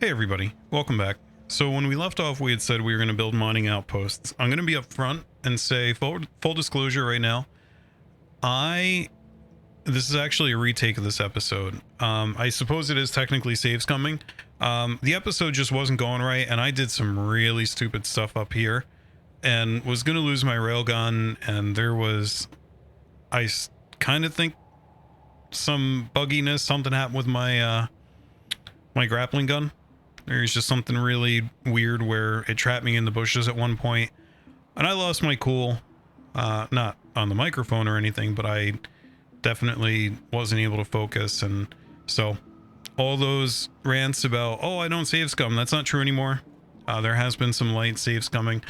Hey everybody, welcome back. So when we left off, we had said we were going to build mining outposts. I'm going to be up front and say full disclosure right now. This is actually a retake of this episode. I suppose it is technically saves coming. The episode just wasn't going right, and I did some really stupid stuff up here, and was going to lose my railgun. And there was, I kind of think, some bugginess. Something happened with my my grappling gun. There's just something really weird where it trapped me in the bushes at one point, and I lost my cool. Not on the microphone or anything, but I definitely wasn't able to focus. And so all those rants about, oh, I don't save scum, that's not true anymore. There has been some light saves coming.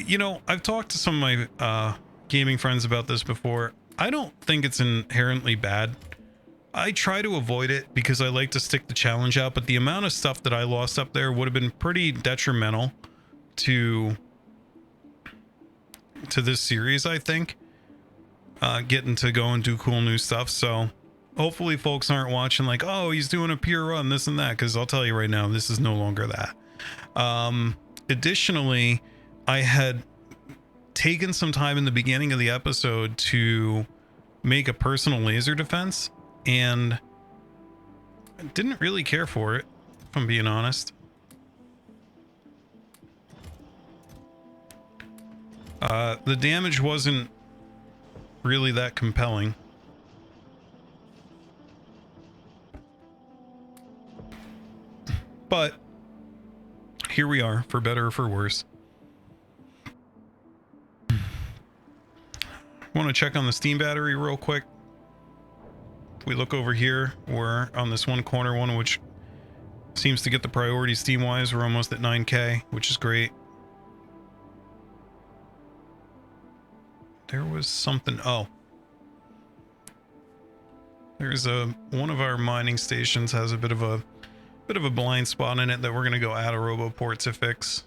You know, I've talked to some of my gaming friends about this before. I don't think it's inherently bad. I try to avoid it because I like to stick the challenge out, but the amount of stuff that I lost up there would have been pretty detrimental to this series, I think. Getting to go and do cool new stuff. So hopefully folks aren't watching like, oh, he's doing a pure run, this and that, because I'll tell you right now, this is no longer that. Additionally, I had taken some time in the beginning of the episode to make a personal laser defense, and I didn't really care for it, if I'm being honest. The damage wasn't really that compelling. But here we are, for better or for worse. Want to check on the steam battery real quick. If we look over here, we're on this one corner one, which seems to get the priority steam wise. We're almost at 9k, which is great. There was something. Oh, there's one of our mining stations has a bit of a blind spot in it that we're gonna go add a roboport to fix.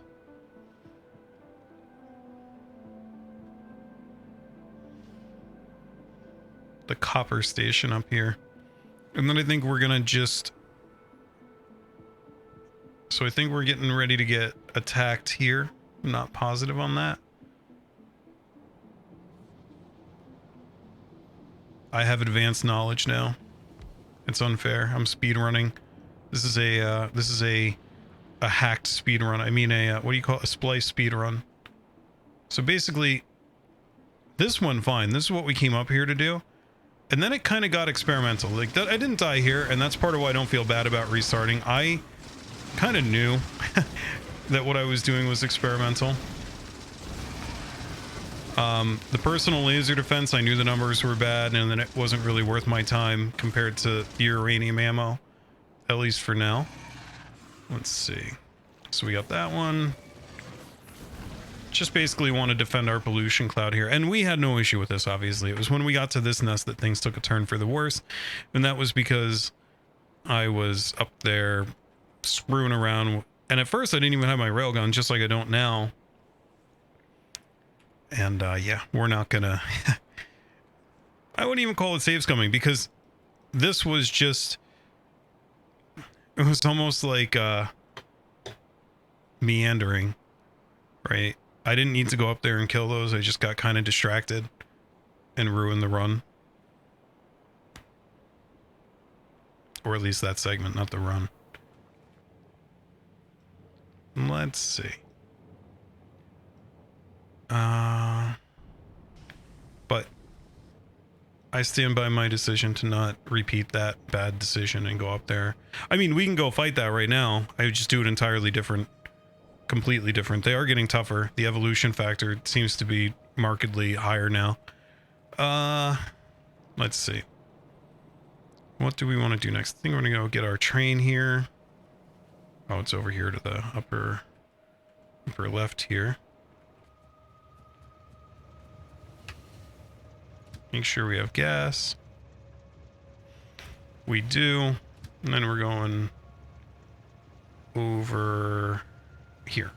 The copper station up here, and then I think we're gonna just, so I think we're getting ready to get attacked here. I'm not positive on that. I have advanced knowledge now. It's unfair. I'm speed running. This is a hacked speed run. I mean a what do you call it? A splice speed run. So basically, this one fine. This is what we came up here to do. And then it kind of got experimental. Like that, I didn't die here, and that's part of why I don't feel bad about restarting. I kind of knew that what I was doing was experimental. The personal laser defense, I knew the numbers were bad, and then it wasn't really worth my time compared to the uranium ammo, at least for now. Let's see. So we got that one. Just basically want to defend our pollution cloud here, and we had no issue with this. Obviously, it was when we got to this nest that things took a turn for the worse, and that was because I was up there screwing around, and at first I didn't even have my railgun, just like I don't now. And yeah, we're not gonna I wouldn't even call it saves coming, because this was just, it was almost like meandering, right? I didn't need to go up there and kill those. I just got kind of distracted and ruined the run. Or at least that segment, not the run. Let's see. But I stand by my decision to not repeat that bad decision and go up there. I mean, we can go fight that right now. I would just do it entirely different. Completely different. They are getting tougher. The evolution factor seems to be markedly higher now. Let's see. What do we want to do next? I think we're gonna go get our train here. Oh, it's over here to the upper left here. Make sure we have gas. We do. And then we're going over here.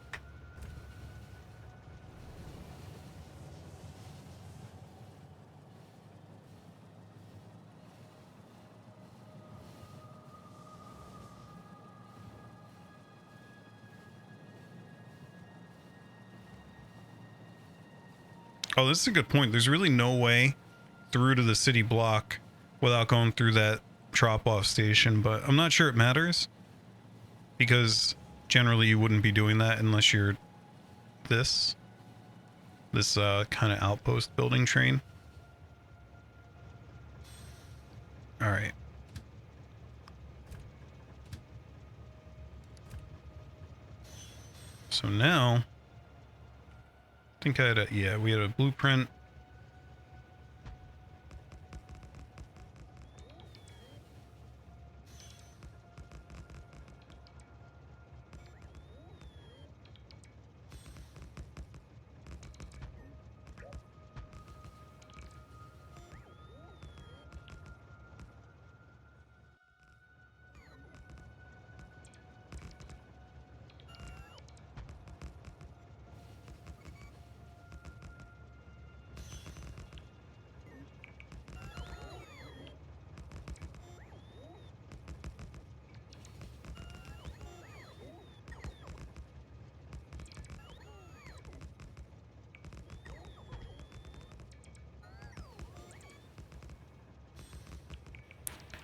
Oh, this is a good point. There's really no way through to the city block without going through that drop-off station, but I'm not sure it matters because generally you wouldn't be doing that unless you're this kind of outpost building train. All right. So now, I think we had a blueprint.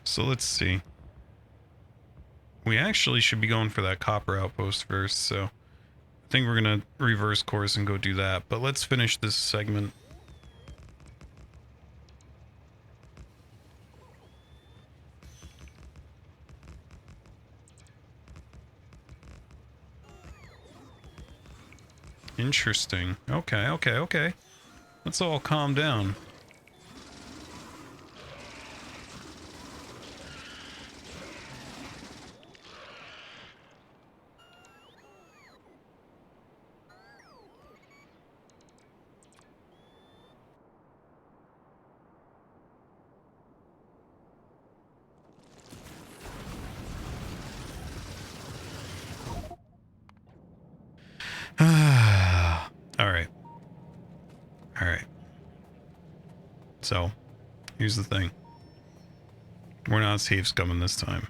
So let's see. We actually should be going for that copper outpost first, so I think we're gonna reverse course and go do that. But let's finish this segment. Interesting. Okay. Let's all calm down. All right. So, here's the thing. We're not safe scumming this time.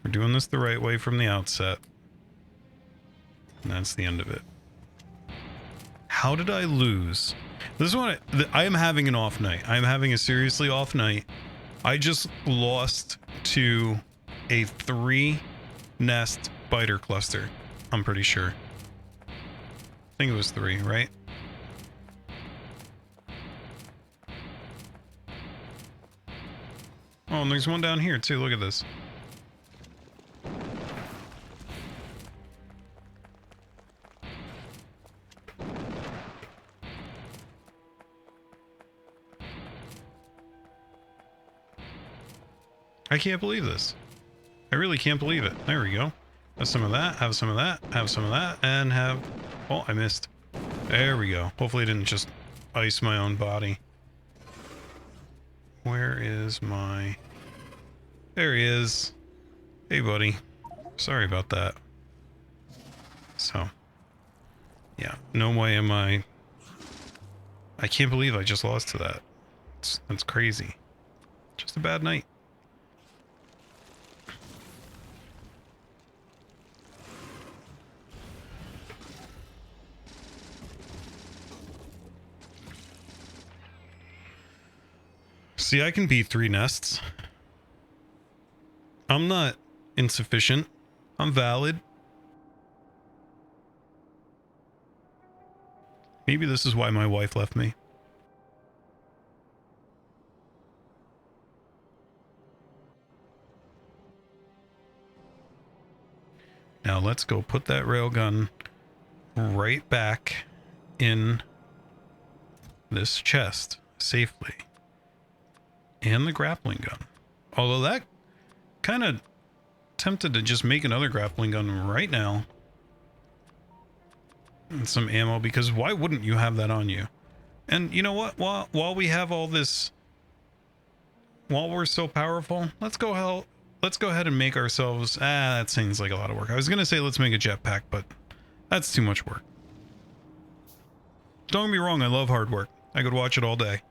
We're doing this the right way from the outset. And that's the end of it. How did I lose? This is what I am having an off night. I'm having a seriously off night. I just lost to a 3-nest spider cluster. I'm pretty sure. I think it was 3, right? Oh, and there's one down here too. Look at this. I can't believe this. I really can't believe it. There we go. Have some of that, have some of that, have some of that, and have... Oh, I missed. There we go. Hopefully I didn't just ice my own body. Where is my... There he is. Hey, buddy. Sorry about that. So, yeah. No way am I... I can't believe I just lost to that. That's crazy. Just a bad night. See, I can beat 3 nests. I'm not insufficient. I'm valid. Maybe this is why my wife left me. Now let's go put that railgun right back in this chest safely. And the grappling gun. Although that kind of tempted to just make another grappling gun right now. And some ammo, because why wouldn't you have that on you? And you know what? While we have all this, while we're so powerful, let's go ahead and make ourselves... that seems like a lot of work. I was going to say let's make a jetpack, but that's too much work. Don't get me wrong, I love hard work. I could watch it all day.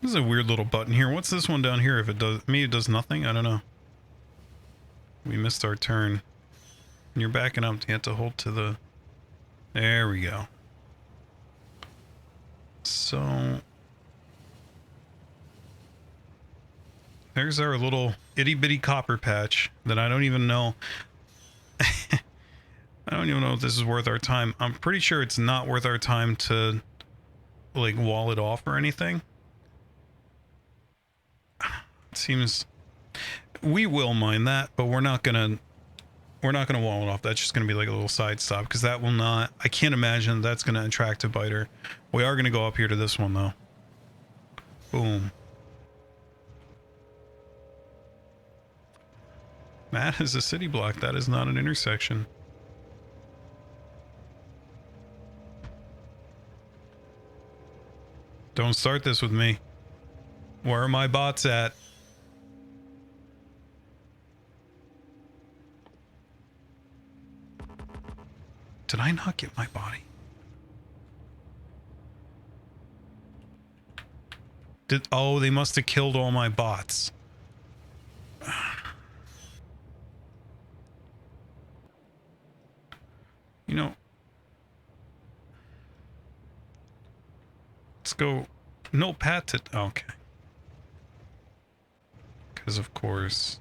There's a weird little button here. What's this one down here? If it does, maybe it does nothing. I don't know. We missed our turn. And you're backing up. You have to hold to the... There we go. So... there's our little itty-bitty copper patch that I don't even know. I don't even know if this is worth our time. I'm pretty sure it's not worth our time to, like, wall it off or anything. It seems... we will mine that, but we're not gonna wall it off. That's just gonna be like a little side stop, because that will not... I can't imagine that's gonna attract a biter. We are gonna go up here to this one, though. Boom. That is a city block. That is not an intersection. Don't start this with me. Where are my bots at? Did I not get my body? Oh, they must have killed all my bots. You know, let's go. No patent. Okay. Because of course.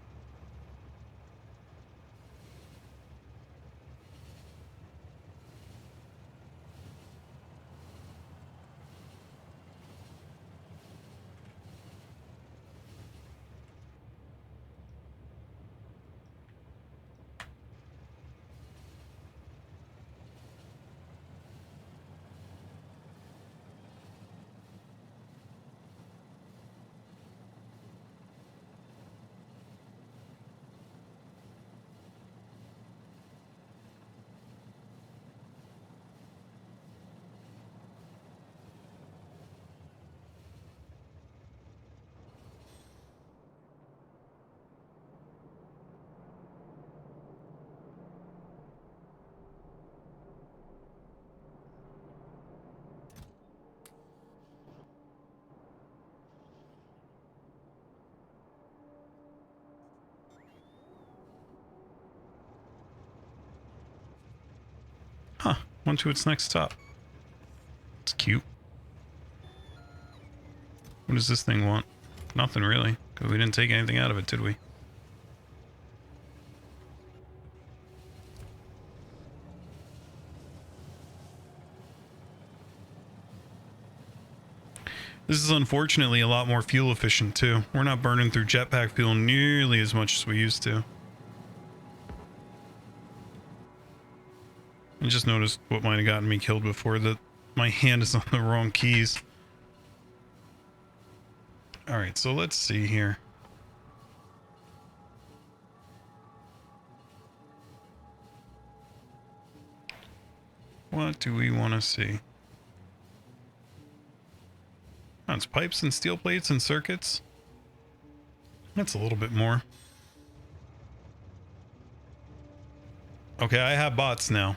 Huh, went to its next stop. It's cute. What does this thing want? Nothing really, because we didn't take anything out of it, did we? This is unfortunately a lot more fuel efficient too. We're not burning through jetpack fuel nearly as much as we used to. I just noticed what might have gotten me killed before, that my hand is on the wrong keys. Alright, so let's see here. What do we want to see? Oh, it's pipes and steel plates and circuits. That's a little bit more. Okay, I have bots now.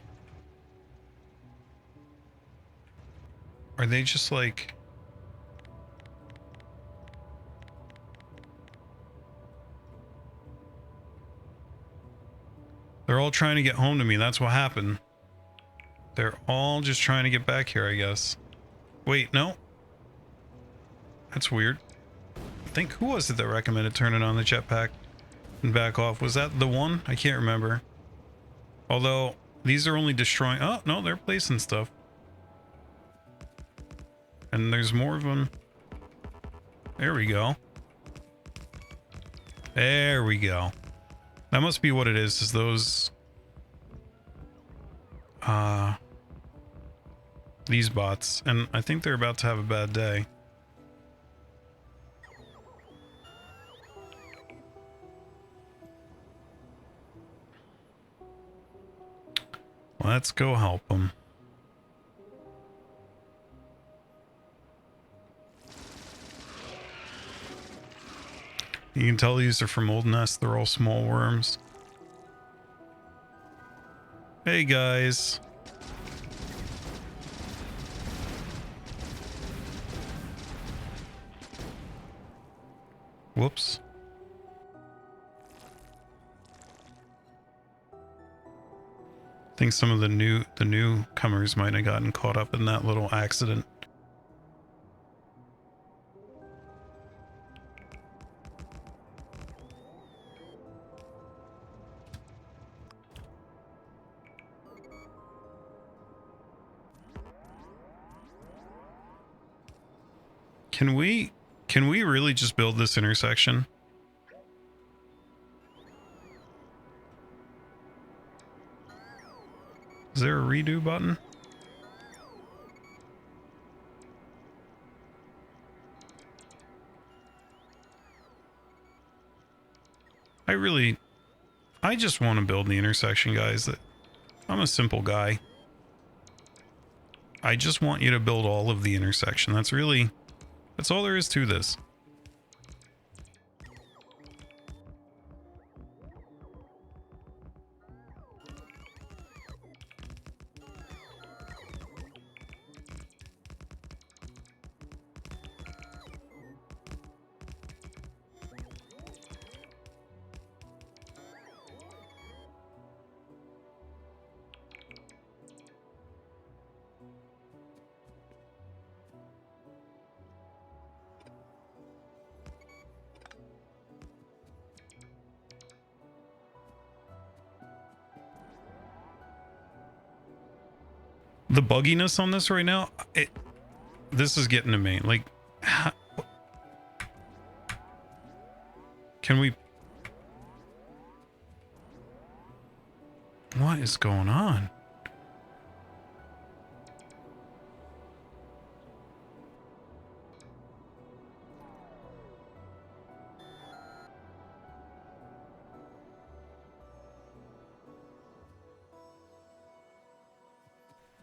Are they just like... they're all trying to get home to me. That's what happened. They're all just trying to get back here, I guess. Wait, no. That's weird. I think, who was it that recommended turning on the jetpack and back off? Was that the one? I can't remember. Although, these are only destroying... oh, no, they're placing stuff. And there's more of them. There we go. There we go. That must be what it is those... these bots. And I think they're about to have a bad day. Let's go help them. You can tell these are from Old Nest. They're all small worms. Hey guys. Whoops. I think some of the newcomers might have gotten caught up in that little accident. Can we really just build this intersection? Is there a redo button? I just want to build the intersection, guys. I'm a simple guy. I just want you to build all of the intersection. That's all there is to this. The bugginess on this right now, this is getting to me. Like, can we... What is going on?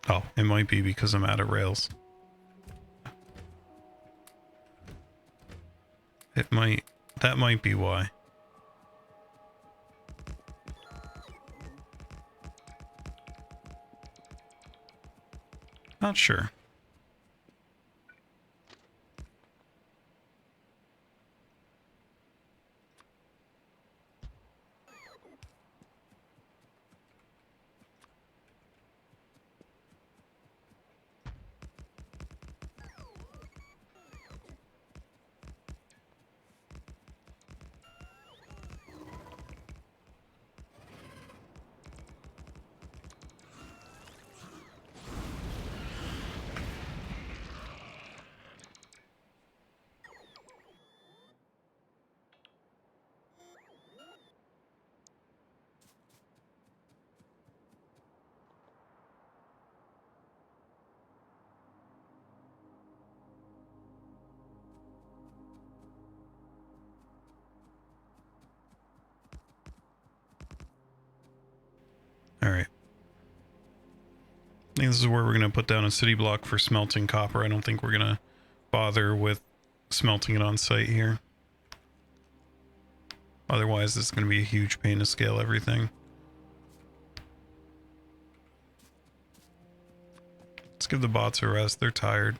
Oh, it might be because I'm out of rails. That might be why. Not sure. All right. I think this is where we're going to put down a city block for smelting copper. I don't think we're going to bother with smelting it on site here. Otherwise, it's going to be a huge pain to scale everything. Let's give the bots a rest. They're tired.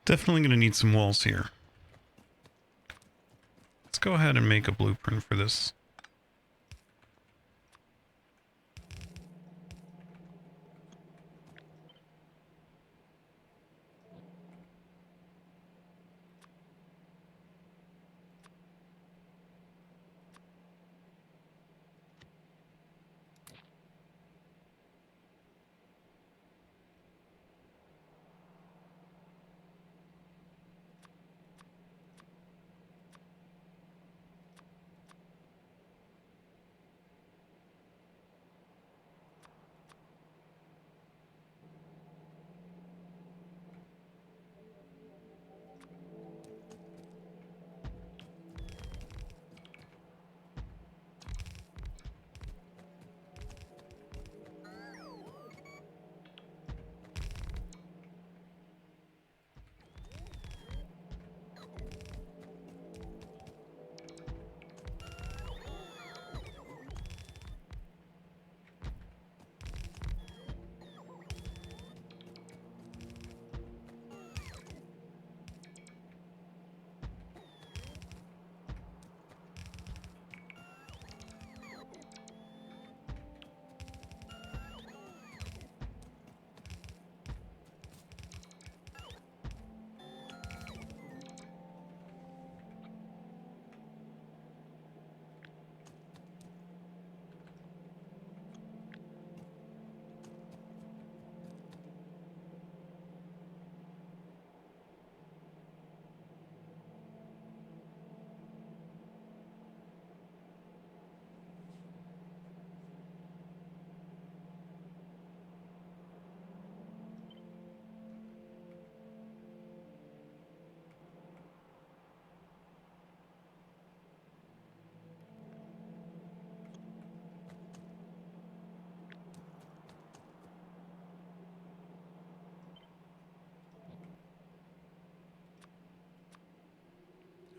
Definitely going to need some walls here. Let's go ahead and make a blueprint for this.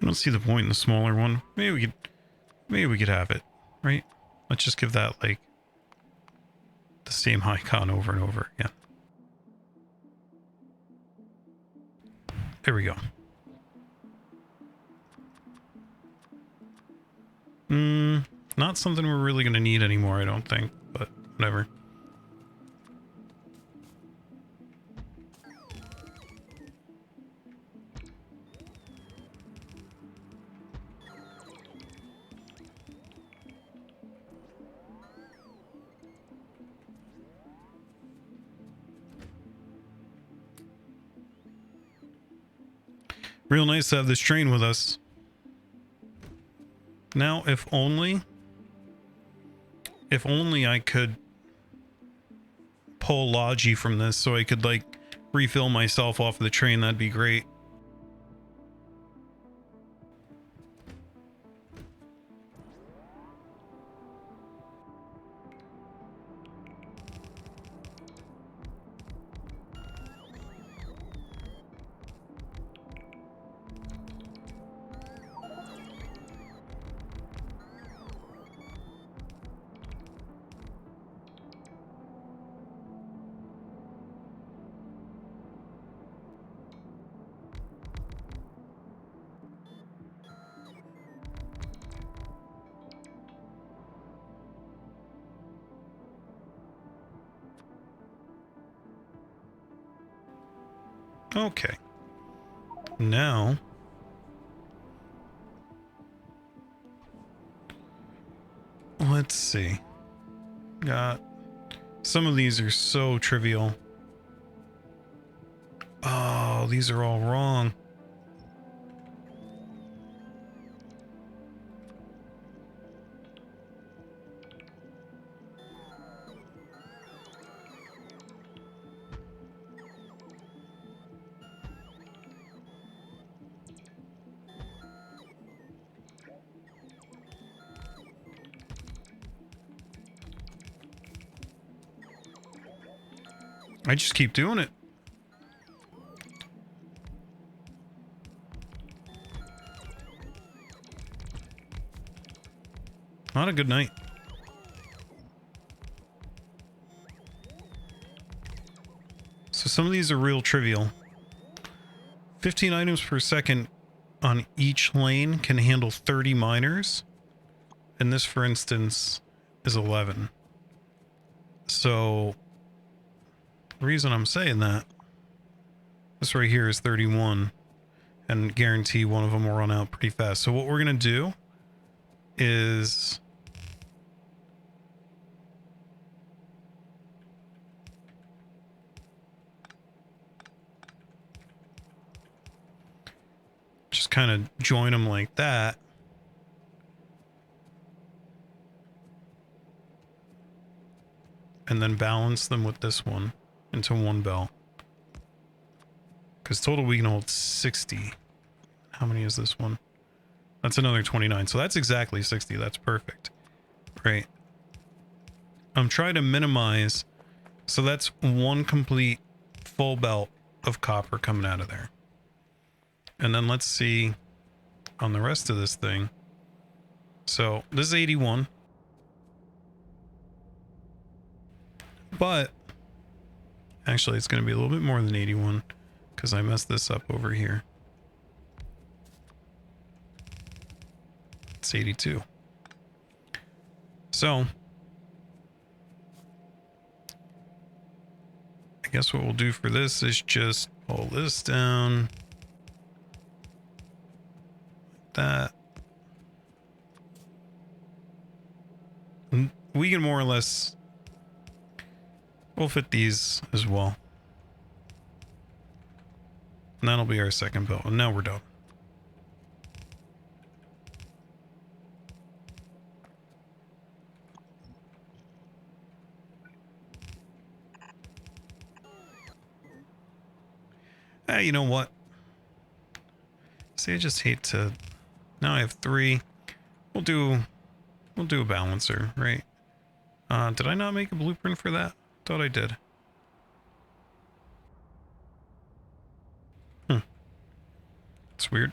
don't see the point in the smaller one. Maybe we could have it, right? Let's just give that like the same icon over and over again. There we go. Not something we're really going to need anymore, I don't think, but whatever. Real nice to have this train with us. Now, if only I could pull Logi from this so I could like refill myself off of the train, that'd be great. Okay. Now, let's see. Got some of these are so trivial. Oh, these are all wrong. I just keep doing it. Not a good night. So some of these are real trivial. 15 items per second on each lane can handle 30 miners. And this, for instance, is 11. So the reason I'm saying that, this right here is 31, and guarantee one of them will run out pretty fast. So what we're going to do is just kind of join them like that. And then balance them with this one into one bell. Because total we can hold 60. How many is this one? That's another 29. So that's exactly 60. That's perfect. Right. I'm trying to minimize. So that's one complete full belt of copper coming out of there. And then let's see on the rest of this thing. So this is 81. But actually it's going to be a little bit more than 81 because I messed this up over here. It's 82. So I guess what we'll do for this is just pull this down. Like that. We can more or less, we'll fit these as well. And that'll be our second belt. And now we're done. Hey, you know what? See, I just hate to. Now I have 3. We'll do a balancer, right? Did I not make a blueprint for that? Thought I did. It's weird.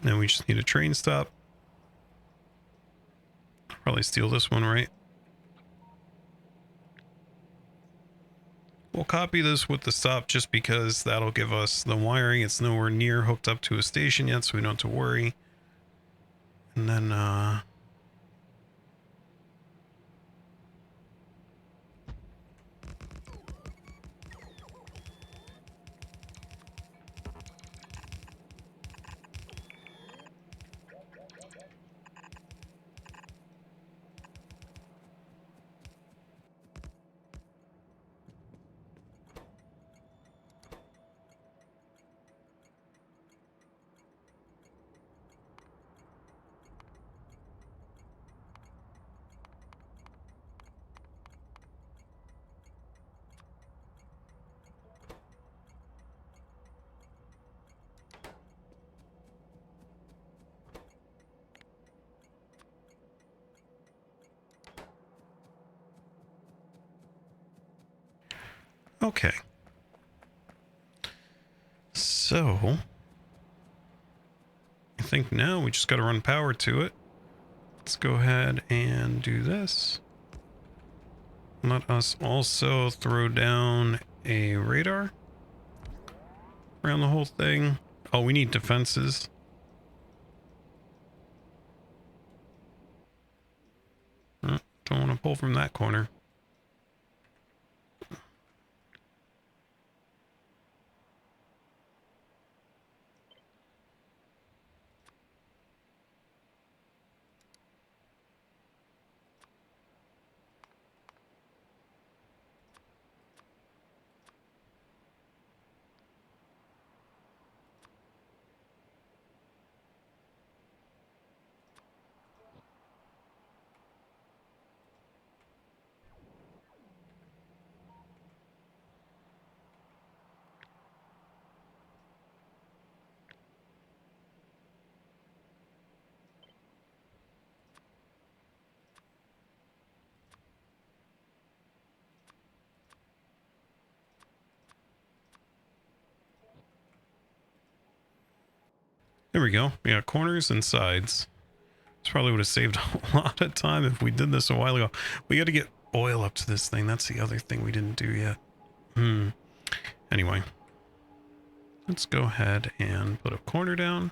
Then we just need a train stop. Probably steal this one, right? We'll copy this with the stop just because that'll give us the wiring. It's nowhere near hooked up to a station yet, so we don't have to worry. And then, okay. So, I think now we just got to run power to it. Let's go ahead and do this. Let us also throw down a radar around the whole thing. Oh, we need defenses. Don't want to pull from that corner. There we go. We got corners and sides. This probably would have saved a lot of time if we did this a while ago. We got to get oil up to this thing. That's the other thing we didn't do yet. Anyway. Let's go ahead and put a corner down.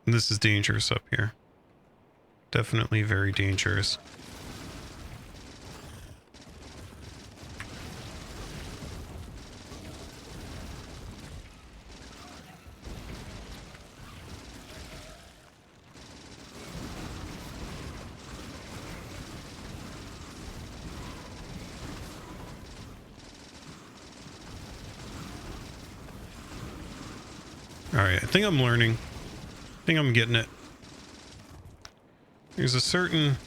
This is dangerous up here. Definitely very dangerous. All right, I think I'm learning. I think I'm getting it. There's a certain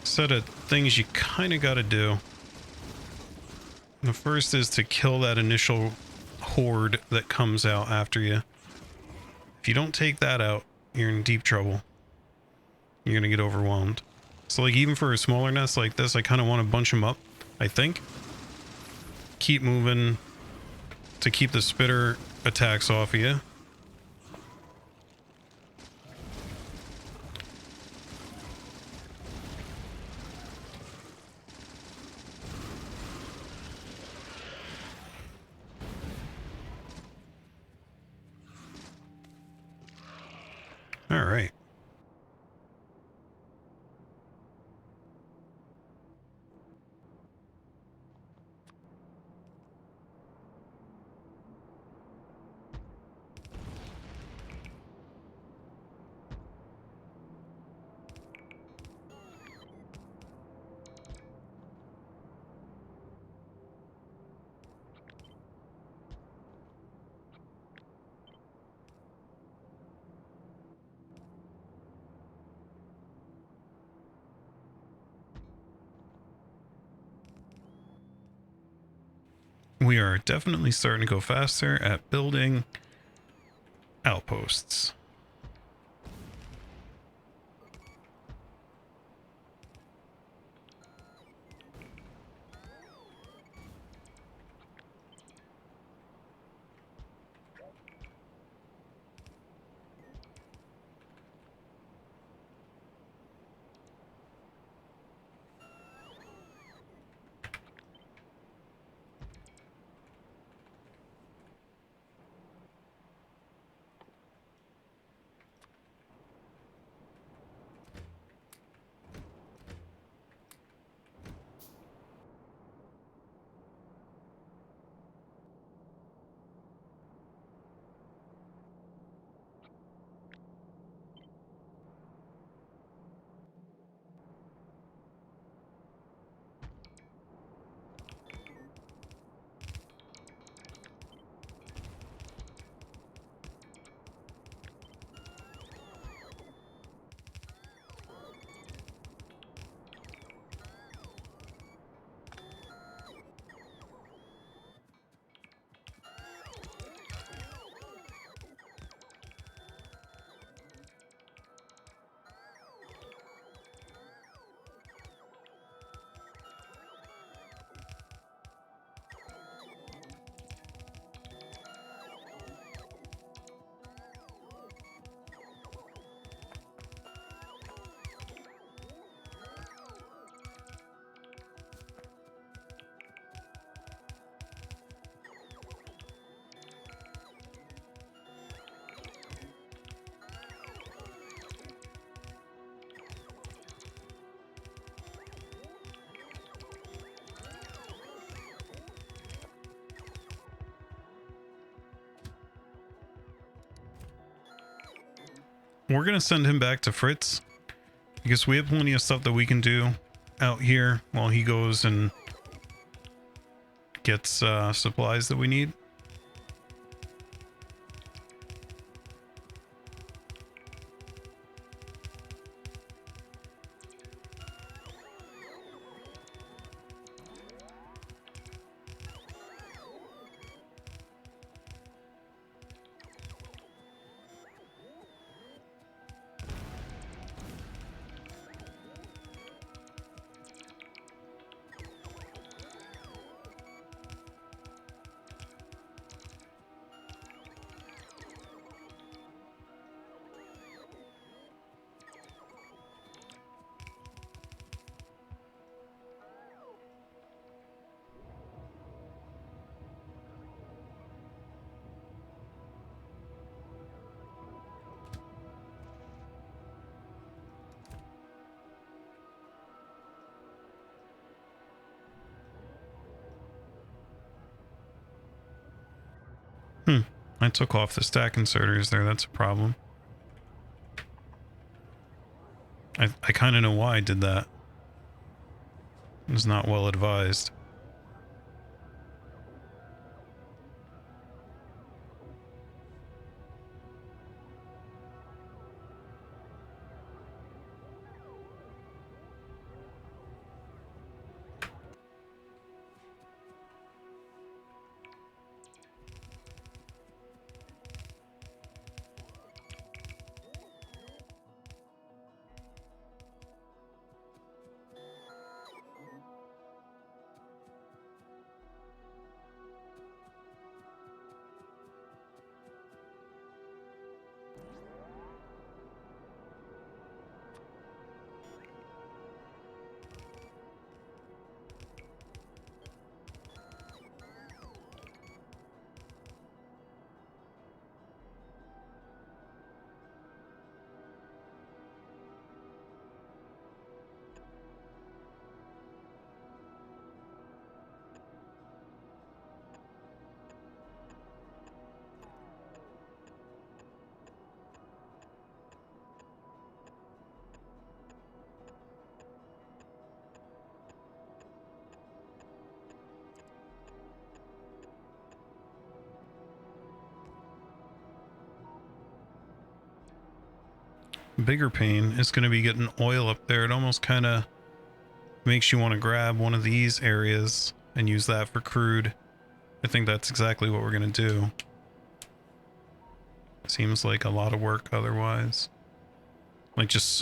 set of things you kind of got to do. The first is to kill that initial horde that comes out after you. If you don't take that out, you're in deep trouble. You're going to get overwhelmed. So like even for a smaller nest like this, I kind of want to bunch them up, I think. Keep moving to keep the spitter attacks off of you. All right. We are definitely starting to go faster at building outposts. We're going to send him back to Fritz because we have plenty of stuff that we can do out here while he goes and gets supplies that we need. I took off the stack inserters there. That's a problem. I kind of know why I did that. It was not well advised. bigger pain is going to be getting oil up there. It almost kind of makes you want to grab one of these areas and use that for crude. I think that's exactly what we're going to do. Seems like a lot of work otherwise. Like just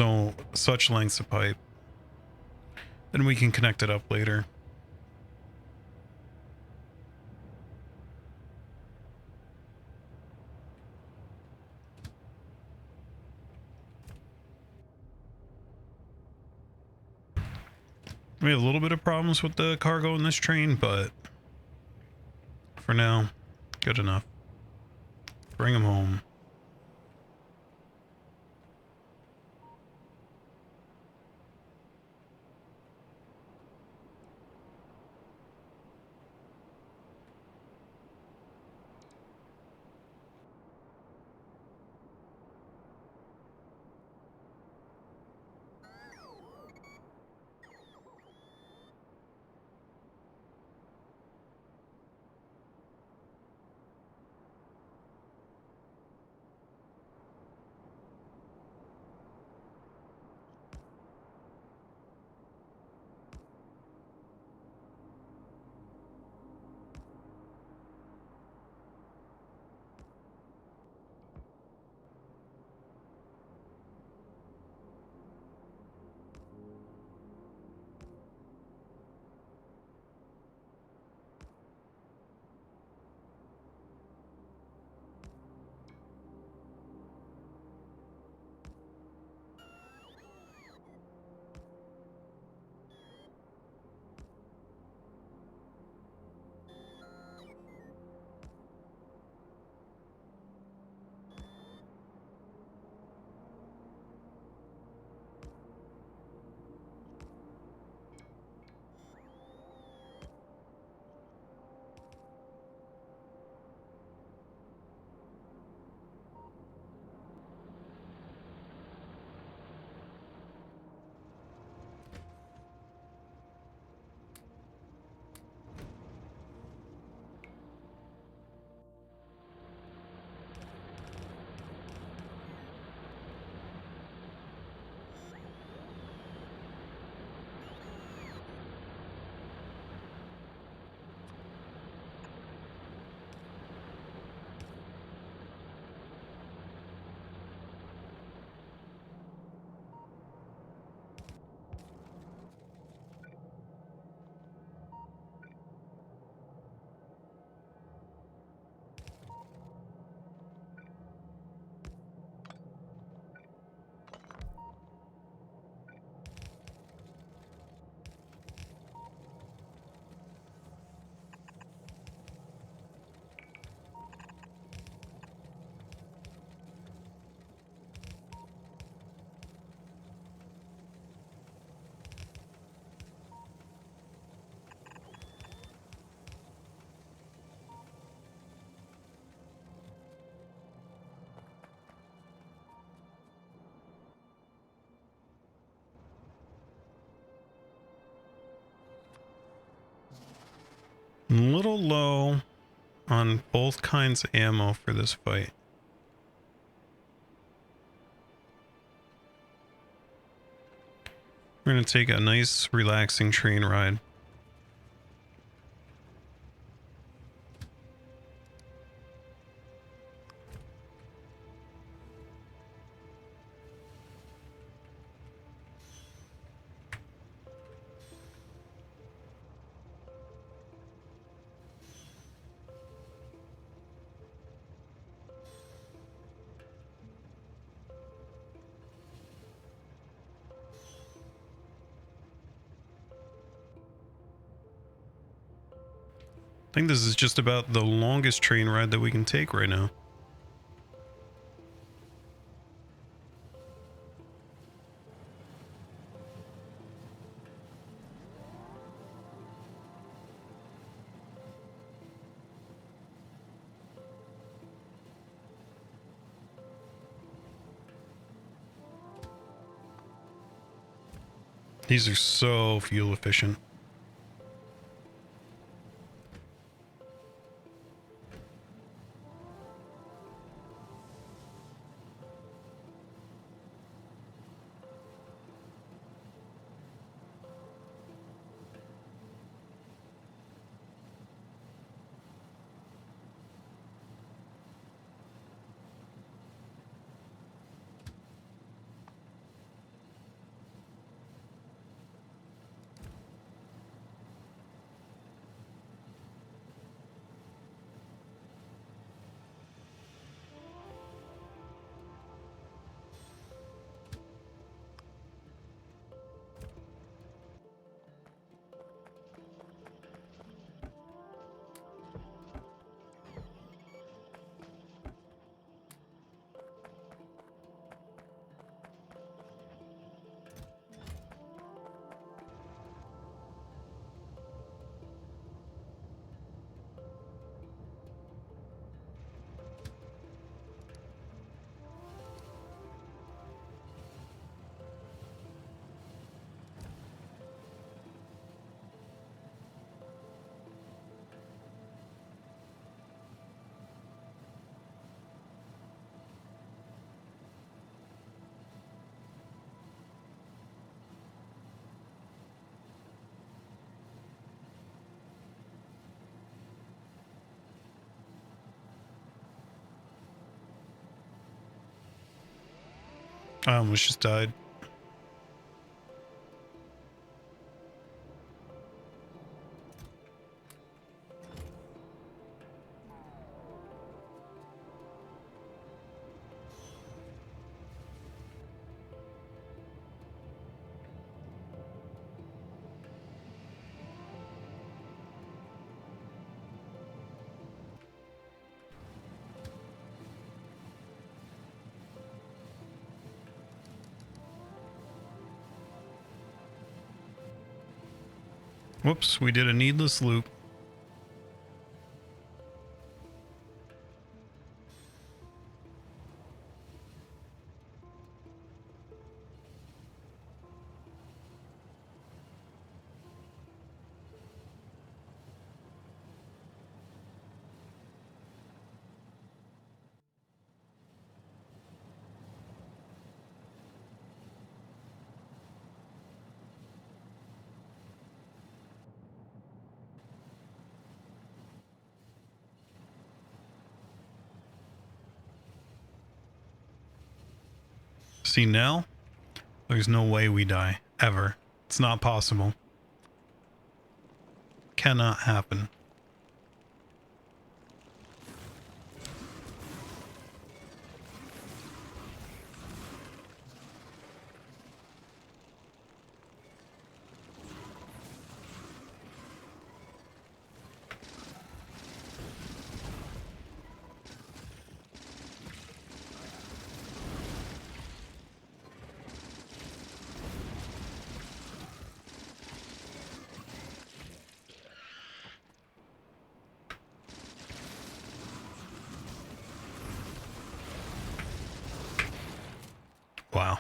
such lengths of pipe. Then we can connect it up later. We have a little bit of problems with the cargo in this train, but for now, good enough. Bring them home. A little low on both kinds of ammo for this fight. We're going to take a nice relaxing train ride. I think this is just about the longest train ride that we can take right now. These are so fuel efficient. I almost just died. Whoops, we did a needless loop. See, now there's no way we die ever. It's not possible. Cannot happen. Wow.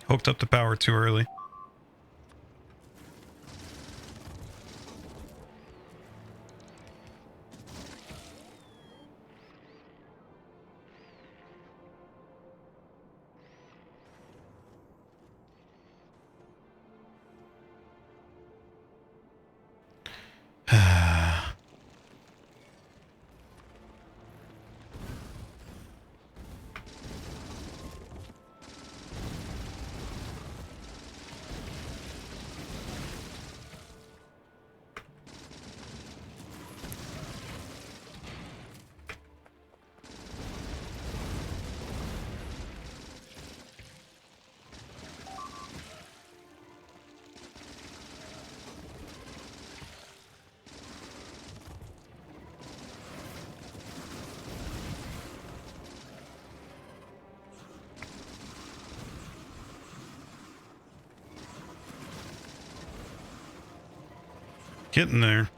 Hooked up the power too early. Getting there.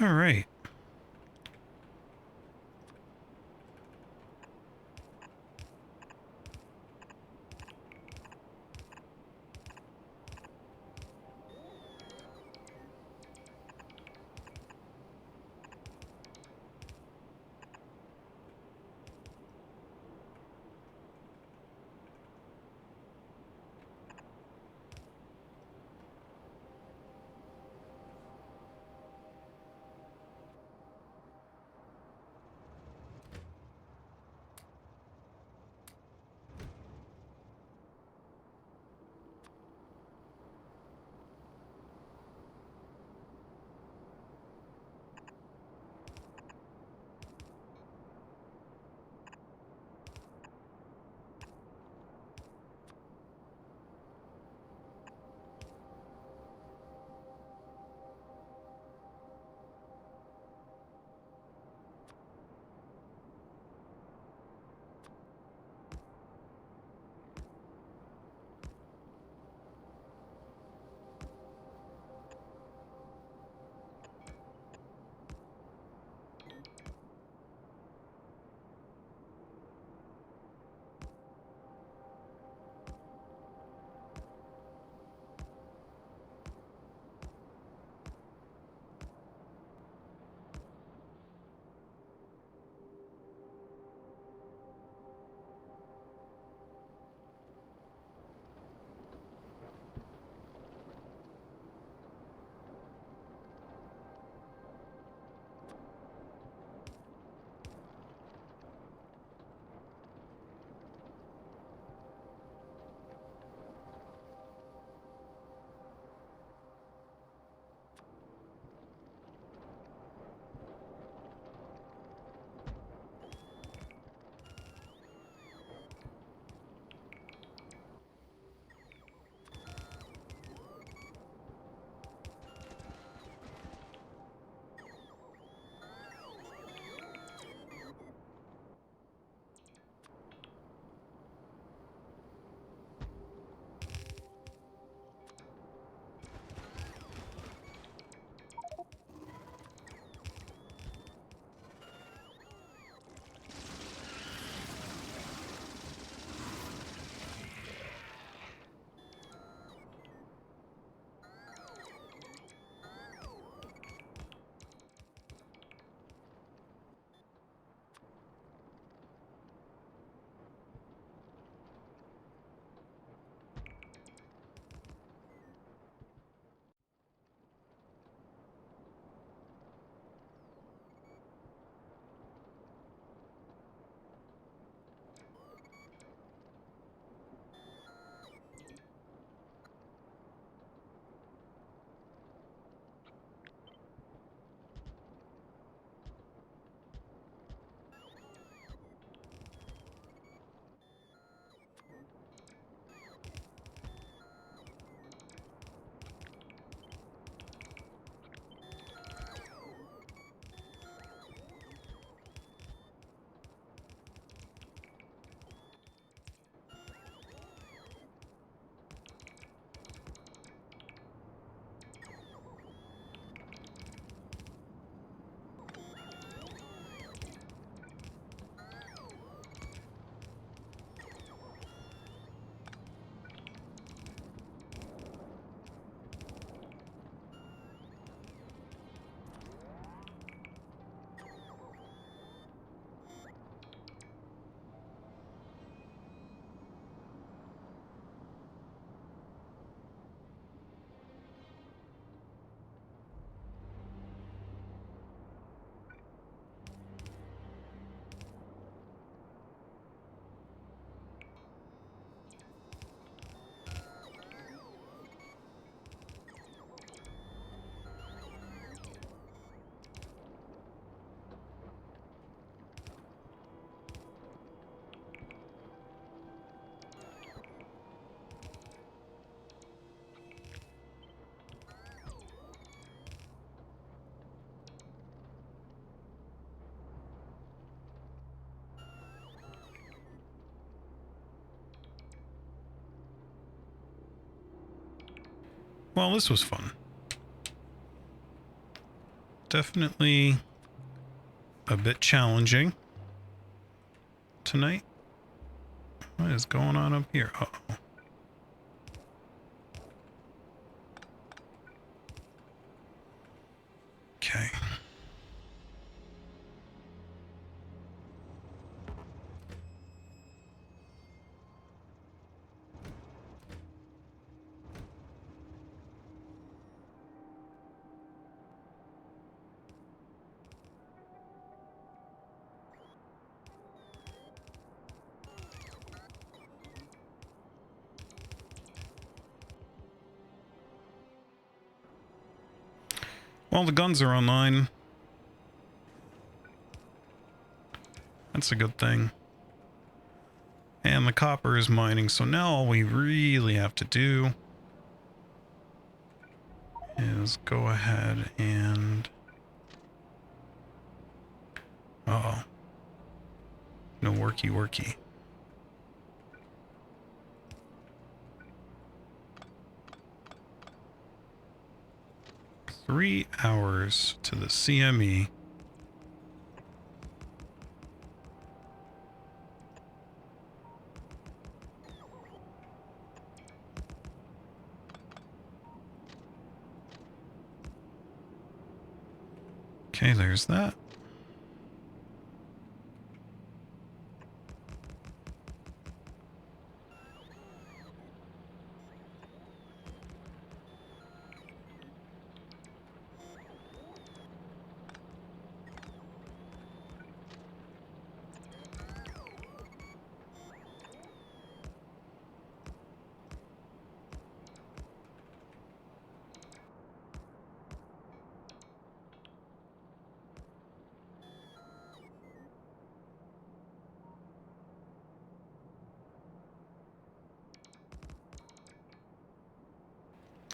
All right. Well, this was fun. definitely a bit challenging tonight. What is going on up here? Uh-oh. Okay. Well, the guns are online. That's a good thing. And the copper is mining, so now all we really have to do is go ahead and... Uh-oh. No worky. 3 hours to the CME. Okay, there's that.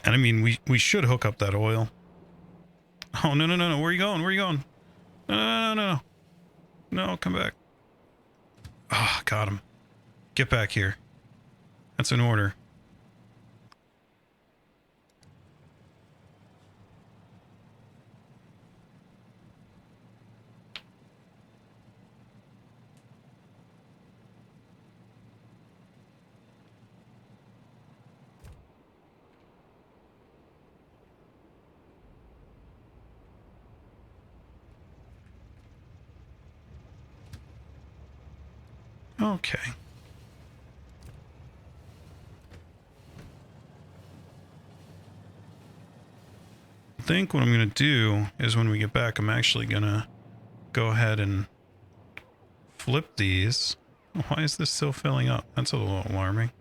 And I mean, we should hook up that oil. Oh, no. Where are you going? No. No, come back. Ah, got him. Get back here. That's an order. Okay. I think what I'm going to do is when we get back, I'm actually going to go ahead and flip these. Why is this still filling up? That's a little alarming.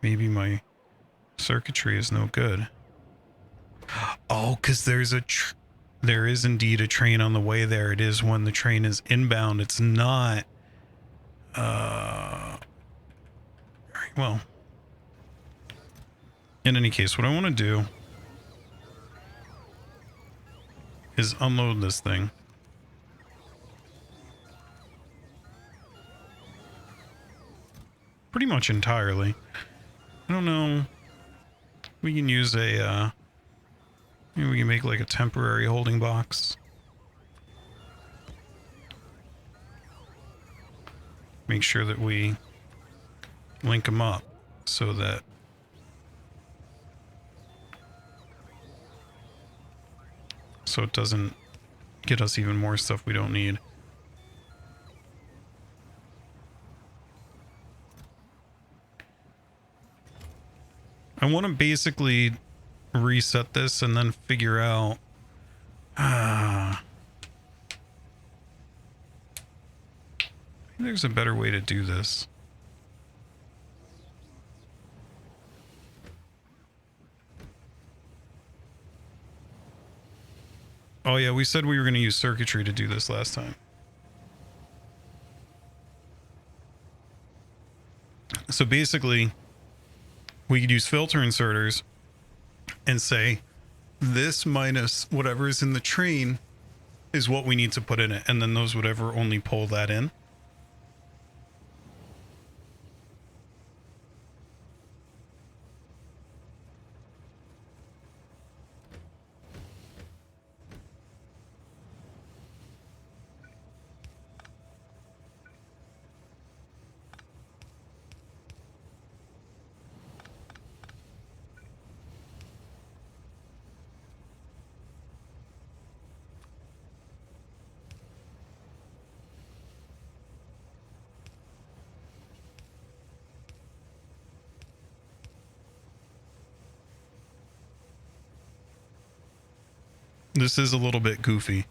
Maybe my circuitry is no good. Oh, because there is indeed a train on the way there. It is when the train is inbound. It's not. Well, in any case, what I want to do is unload this thing. Pretty much entirely. I don't know. We can use a, maybe we can make like a temporary holding box. Make sure that we link them up so that it doesn't get us even more stuff we don't need. I want to basically reset this and then figure out there's a better way to do this. Oh yeah, we said we were going to use circuitry to do this last time. So basically, we could use filter inserters and say this minus whatever is in the train is what we need to put in it, and then those would ever only pull that in. This is a little bit goofy.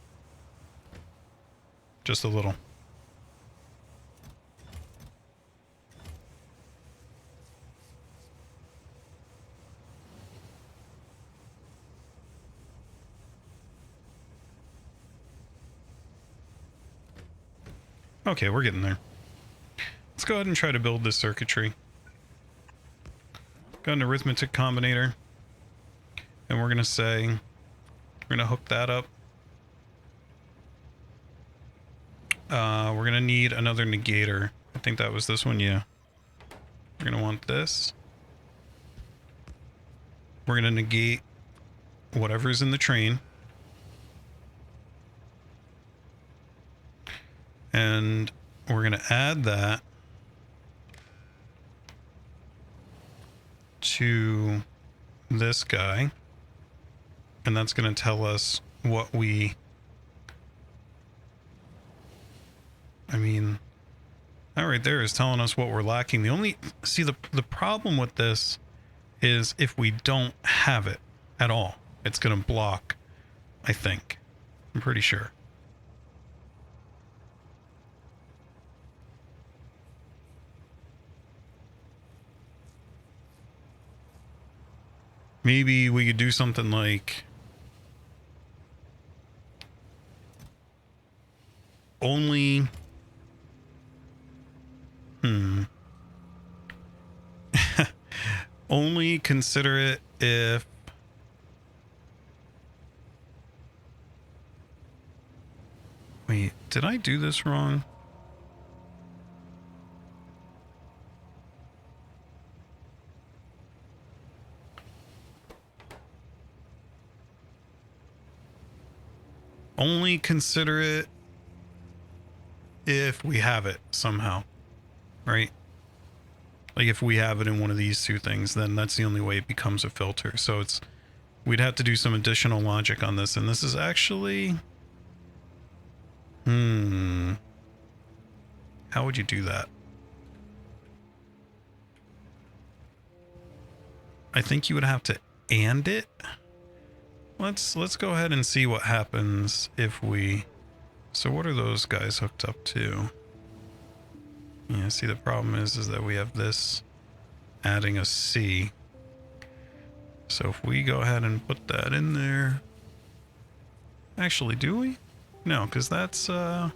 Just a little. Okay, we're getting there. Let's go ahead and try to build this circuitry. Got an arithmetic combinator. And we're going to say, we're going to hook that up. We're going to need another negator. I think that was this one, yeah. We're going to want this. We're going to negate whatever's in the train. And we're going to add that to this guy. And that's going to tell us what we... I mean, that right there is telling us what we're lacking. The only... See, the problem with this is if we don't have it at all, it's going to block, I think. I'm pretty sure. Maybe we could do something like only only consider it if wait, did I do this wrong? Only consider it if we have it somehow, right? Like if we have it in one of these two things, then that's the only way it becomes a filter. So it's, we'd have to do some additional logic on this. And this is actually, how would you do that? I think you would have to and it. Let's go ahead and see what happens if we... So what are those guys hooked up to? Yeah, see, the problem is that we have this adding a C. So if we go ahead and put that in there... Actually, do we? No, because that's... Well,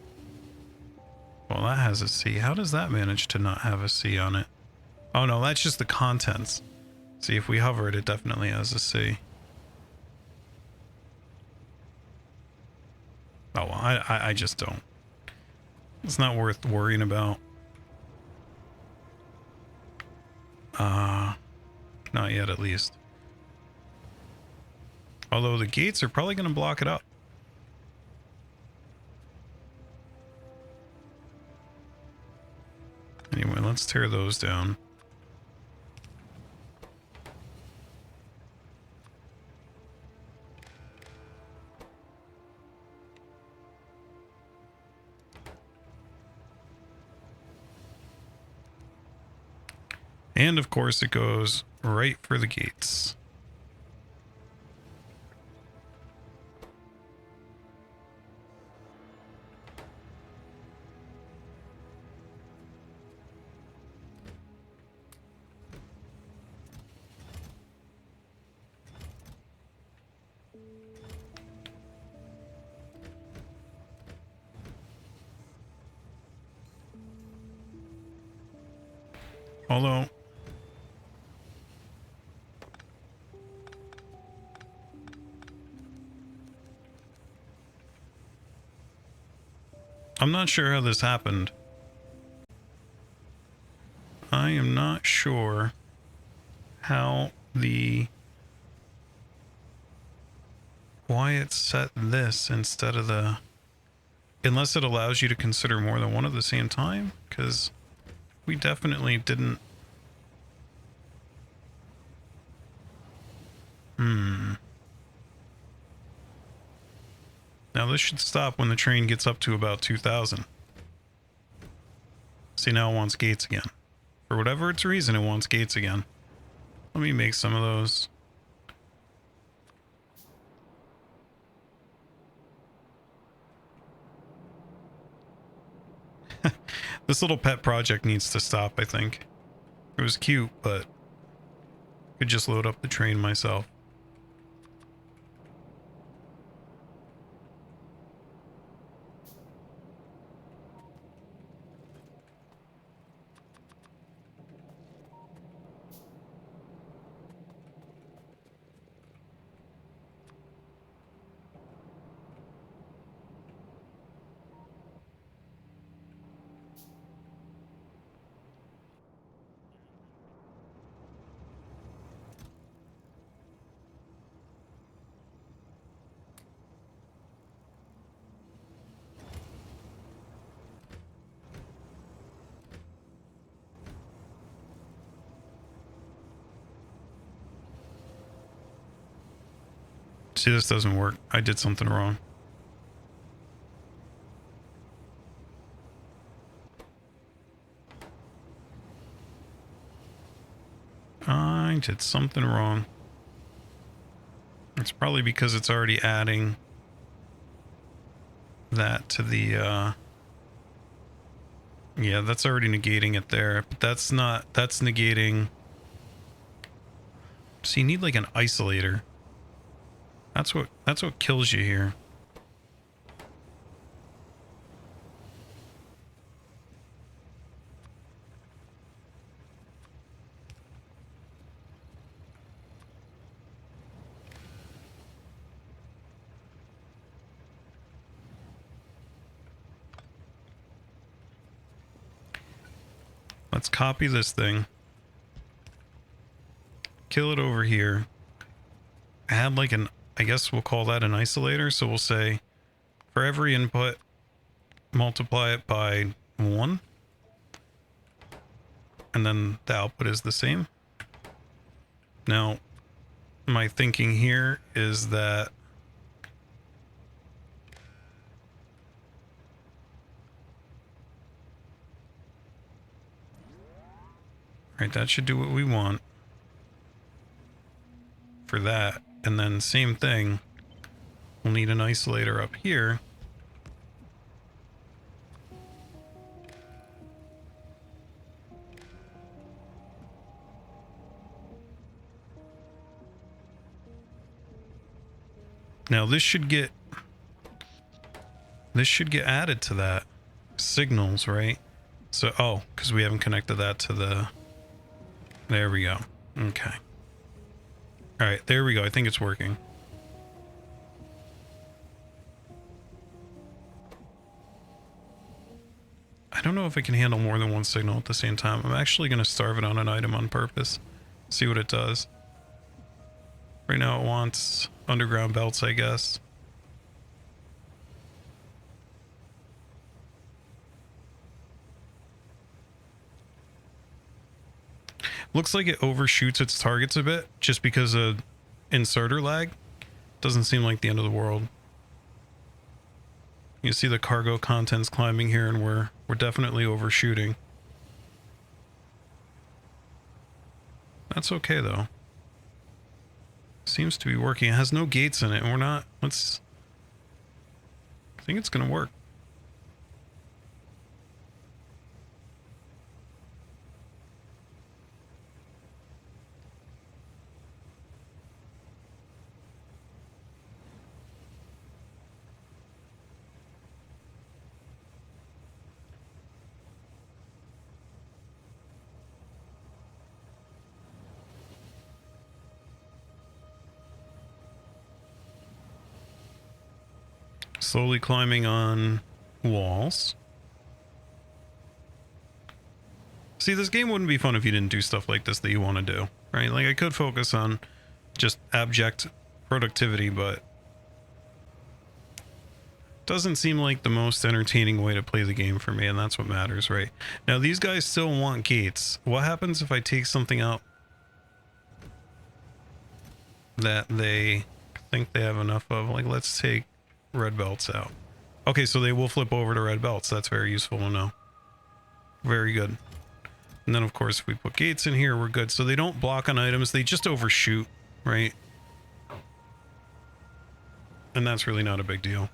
that has a C. How does that manage to not have a C on it? Oh, no, that's just the contents. See, if we hover it, it definitely has a C. Oh, well, I just don't. It's not worth worrying about. Not yet, at least. Although the gates are probably going to block it up. Anyway, let's tear those down. And of course it goes right for the gates. Although I'm not sure how this happened. I am not sure how why it set this instead of the, unless it allows you to consider more than one at the same time, because we definitely didn't. Now this should stop when the train gets up to about 2000. See, now it wants gates again. For whatever its reason, it wants gates again. Let me make some of those. This little pet project needs to stop, I think. It was cute, but I could just load up the train myself. See, this doesn't work. I did something wrong. I did something wrong. It's probably because it's already adding that to the, yeah, that's already negating it there, but that's not, that's negating. So you need like an isolator. That's what kills you here. Let's copy this thing. Kill it over here. Add like an, I guess we'll call that an isolator. So we'll say for every input, multiply it by 1. And then the output is the same. Now, my thinking here is that right, that should do what we want for that. And then same thing, we'll need an isolator up here. Now this should get added to that signals, right? So, oh, because we haven't connected that to the, there we go. Okay. All right, there we go. I think it's working. I don't know if it can handle more than one signal at the same time. I'm actually going to starve it on an item on purpose. See what it does. Right now it wants underground belts, I guess. Looks like it overshoots its targets a bit just because of inserter lag. Doesn't seem like the end of the world. You see the cargo contents climbing here, and we're definitely overshooting. That's okay though. Seems to be working. It has no gates in it, and we're not, I think it's gonna work. Slowly climbing on walls. See, this game wouldn't be fun if you didn't do stuff like this that you want to do, right? Like, I could focus on just abject productivity, but doesn't seem like the most entertaining way to play the game for me, and that's what matters, right? Now, these guys still want gates. What happens if I take something out that they think they have enough of? Like, let's take red belts out. Okay, so they will flip over to red belts. That's very useful to know. Very good. And then, of course, if we put gates in here, we're good. So they don't block on items. They just overshoot, right? And that's really not a big deal.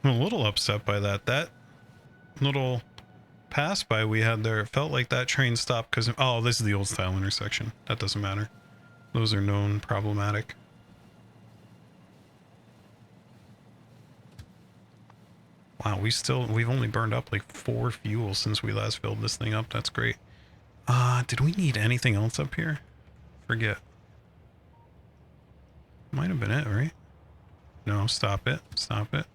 I'm a little upset by that. That little pass by we had there, it felt like that train stopped because... Oh, this is the old style intersection. That doesn't matter. Those are known problematic. Wow, we've only burned up like 4 fuel since we last filled this thing up. That's great. Did we need anything else up here? Forget. Might have been it, right? No, stop it. Stop it.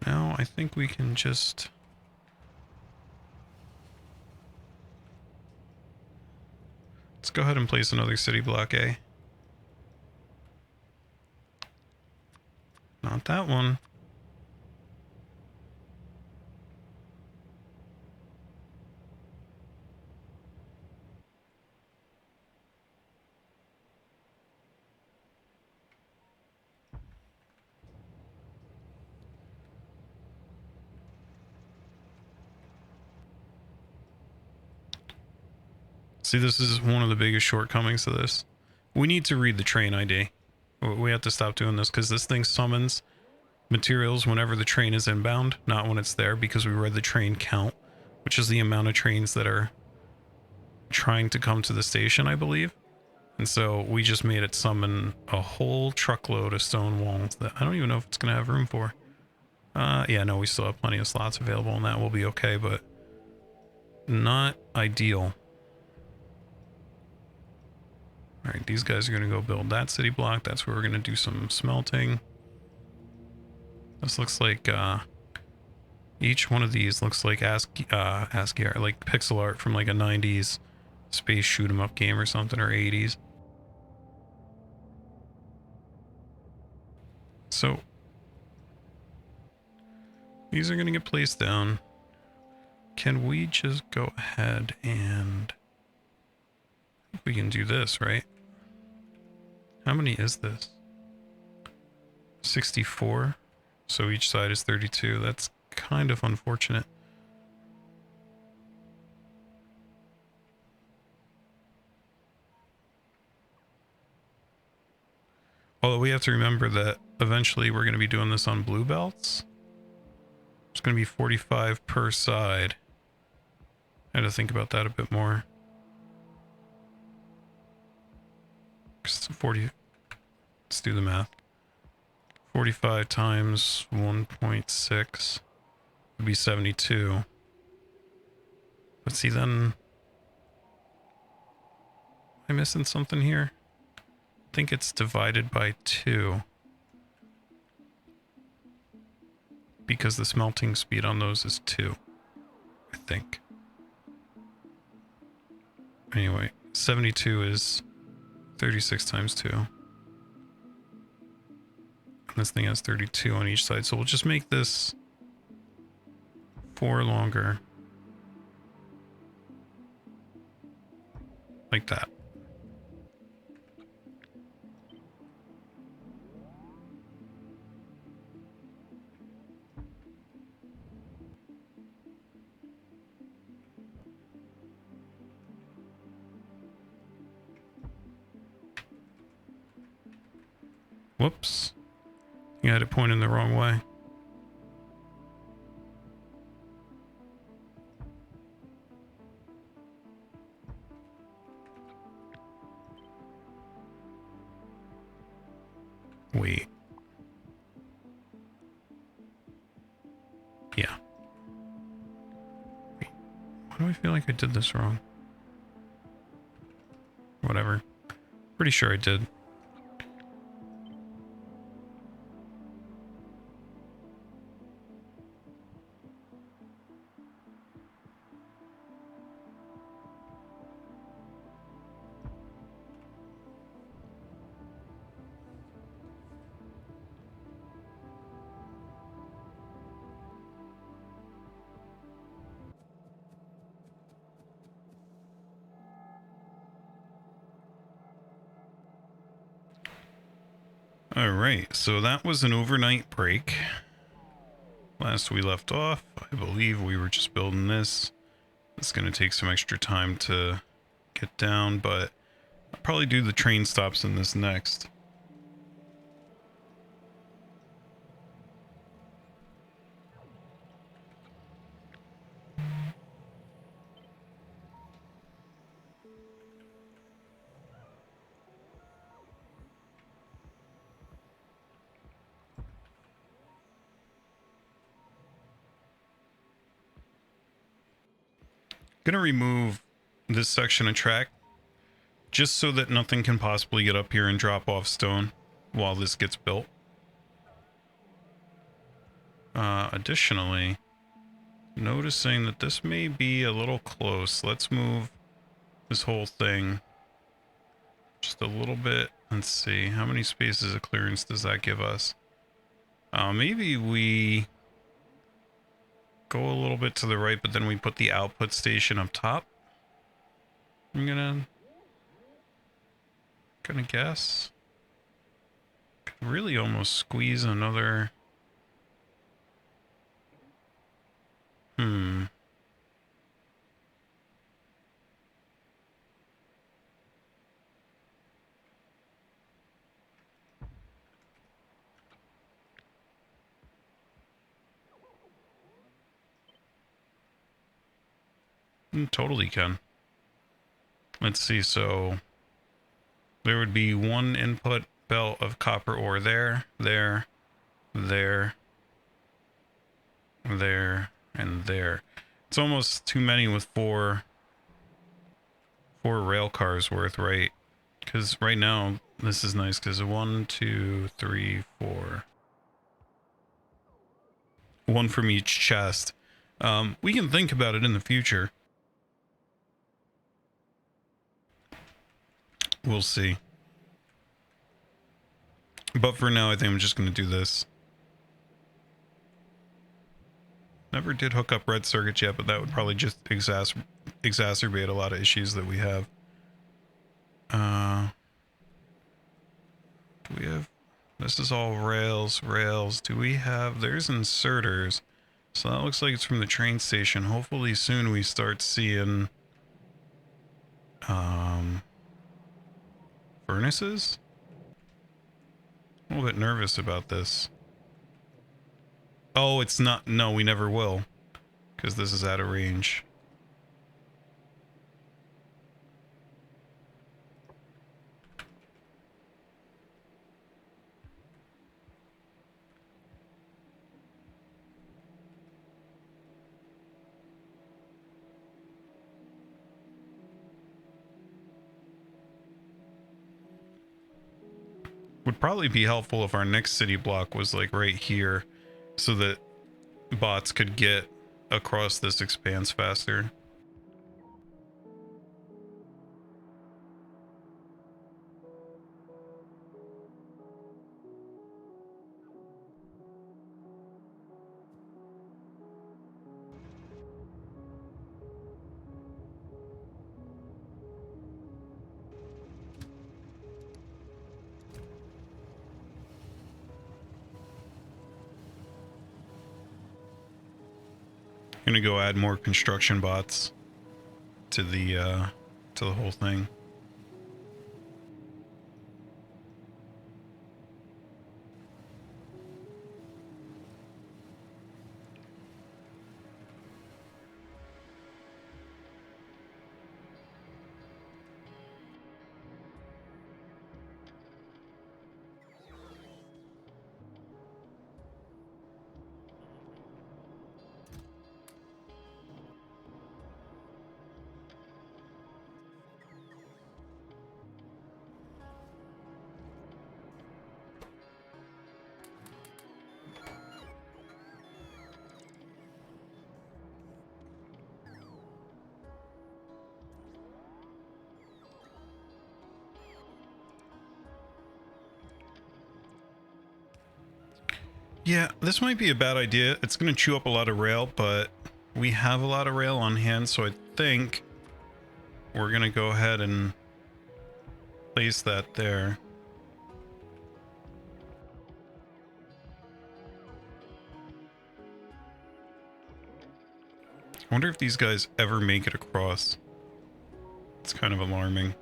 Now I think we can just... Let's go ahead and place another city block A. Not that one. See, this is one of the biggest shortcomings of this. We need to read the train ID. We have to stop doing this because this thing summons materials whenever the train is inbound, not when it's there, because we read the train count, which is the amount of trains that are trying to come to the station, I believe. And so we just made it summon a whole truckload of stone walls that I don't even know if it's going to have room for. Yeah, no, we still have plenty of slots available and that will be okay, but not ideal. All right, these guys are going to go build that city block. That's where we're going to do some smelting. This looks like each one of these looks like ASCII art, like pixel art from like a 90s space shoot 'em up game or something, or 80s. So these are going to get placed down. Can we just go ahead and... I think we can do this, right? How many is this? 64. So each side is 32. That's kind of unfortunate. Although we have to remember that eventually we're going to be doing this on blue belts. It's going to be 45 per side. I had to think about that a bit more. 40. Let's do the math. 45 times 1.6 would be 72. But see, then... Am I missing something here? I think it's divided by 2. Because the smelting speed on those is 2. I think. Anyway, 72 is 36 times 2. And this thing has 32 on each side. So we'll just make this 4 longer. Like that. Whoops. You had it pointing the wrong way. Wait. Yeah. Wait. Why do I feel like I did this wrong? Whatever. Pretty sure I did. Alright, so that was an overnight break. Last we left off, I believe we were just building this. It's going to take some extra time to get down, but I'll probably do the train stops in this next. gonna remove this section of track just so that nothing can possibly get up here and drop off stone while this gets built. Additionally, noticing that this may be a little close. Let's move this whole thing just a little bit. Let's see, how many spaces of clearance does that give us? Maybe we go a little bit to the right, but then we put the output station up top. I'm gonna guess. Could really almost squeeze another. Totally can. Let's see, so there would be one input belt of copper ore there, there, there, there, and there. It's almost too many with four rail cars worth, right? Because right now, this is nice because 1, 2, 3, 4. One from each chest. We can think about it in the future. We'll see. But for now, I think I'm just going to do this. Never did hook up red circuits yet, but that would probably just exacerbate a lot of issues that we have. Do we have... This is all rails. Do we have... There's inserters. So that looks like it's from the train station. Hopefully soon we start seeing... furnaces? A little bit nervous about this. Oh, it's not... No, we never will. Because this is out of range. Would probably be helpful if our next city block was like right here so that bots could get across this expanse faster. Gonna go add more construction bots to the whole thing. Yeah, this might be a bad idea. It's going to chew up a lot of rail, but we have a lot of rail on hand, so I think we're going to go ahead and place that there. I wonder if these guys ever make it across. It's kind of alarming.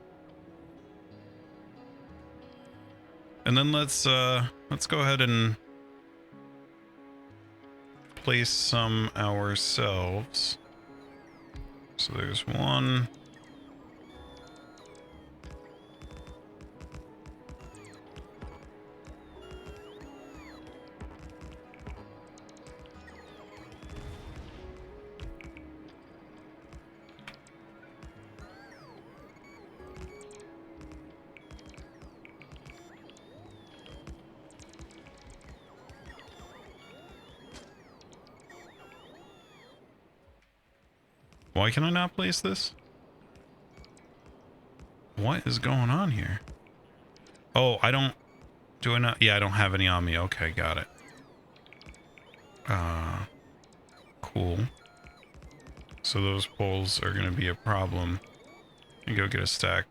And then let's go ahead and place some ourselves. So there's one. Why can I not place this? What is going on here? Oh, I don't... Do I not? Yeah, I don't have any on me. Okay, got it. Cool. So those poles are going to be a problem. You go get a stack.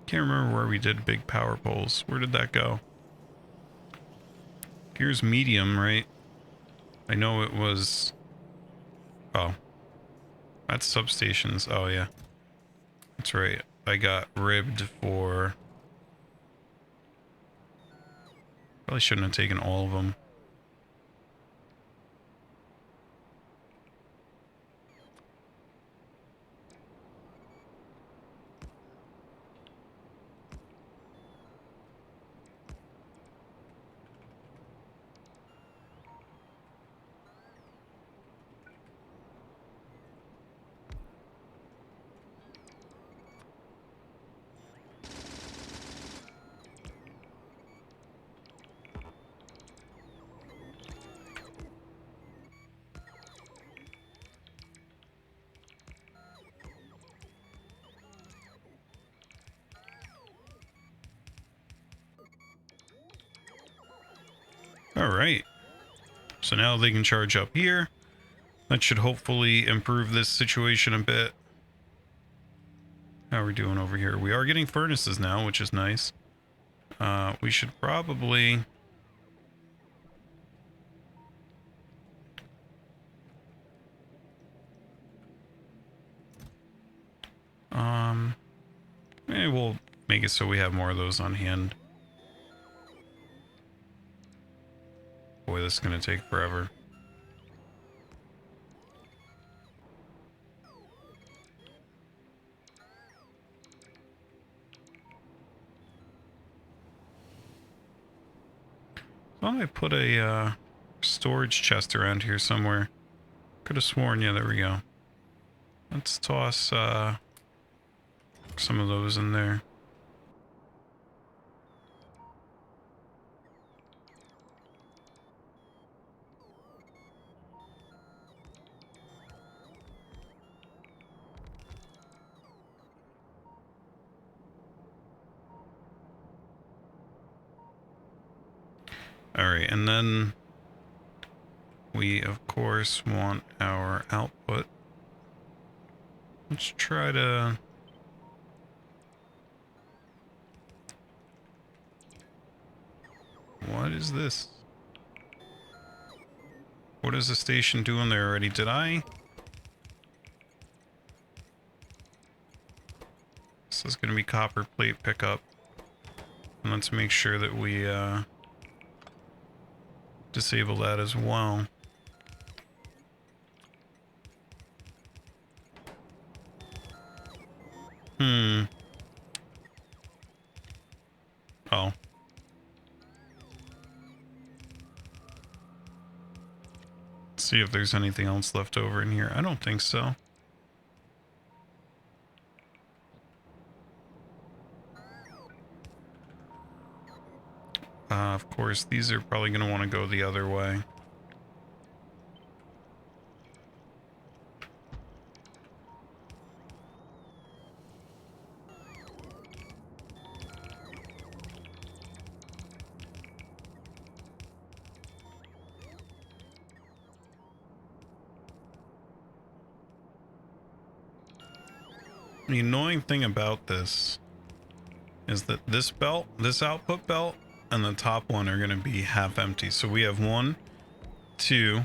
Can't remember where we did big power poles. Where did that go? Here's medium, right? I know it was... Oh. That's substations. Oh, yeah. That's right. I got ribbed for... Probably shouldn't have taken all of them. Alright. So now they can charge up here. That should hopefully improve this situation a bit. How are we doing over here? We are getting furnaces now, which is nice. We should probably... Maybe we'll make it so we have more of those on hand. Boy, this is going to take forever. Why don't I put a storage chest around here somewhere? Could have sworn, yeah, there we go. Let's toss some of those in there. Alright, and then we, of course, want our output. Let's try to... What is this? What is the station doing there already? Did I? This is going to be copper plate pickup. And let's make sure that we disable that as well. Oh. Let's see if there's anything else left over in here. I don't think so. Of course, these are probably going to want to go the other way. The annoying thing about this is that this belt, this output belt, and the top one are going to be half empty. So we have 1, 2,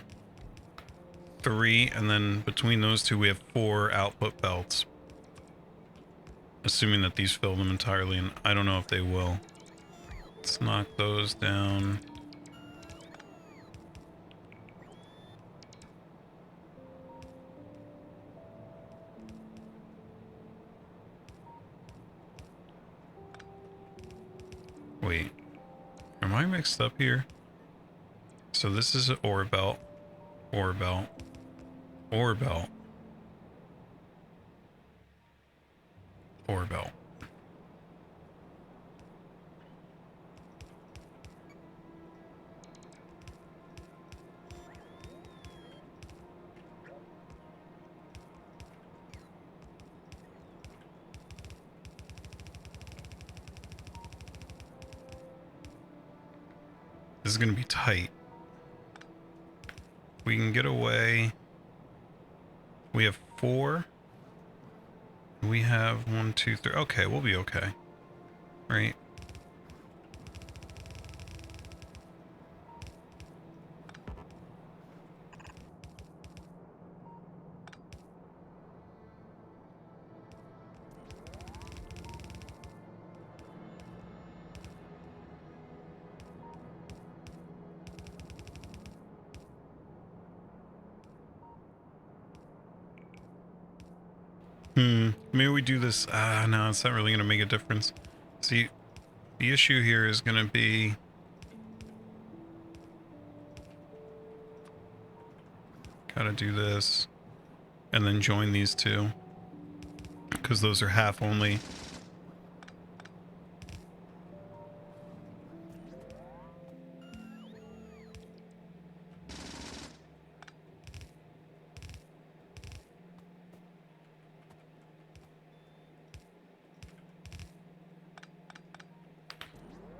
3, and then between those two we have 4 output belts. Assuming that these fill them entirely, and I don't know if they will. Let's knock those down. Wait, am I mixed up here? So this is an ore belt, ore belt, ore belt. ore belt. This is going to be tight. We can get away. We have 4. We have 1, 2, 3. Okay, we'll be okay. Right. Maybe we do this. No, it's not really going to make a difference. See, the issue here is going to be... Gotta do this. And then join these two. Because those are half only.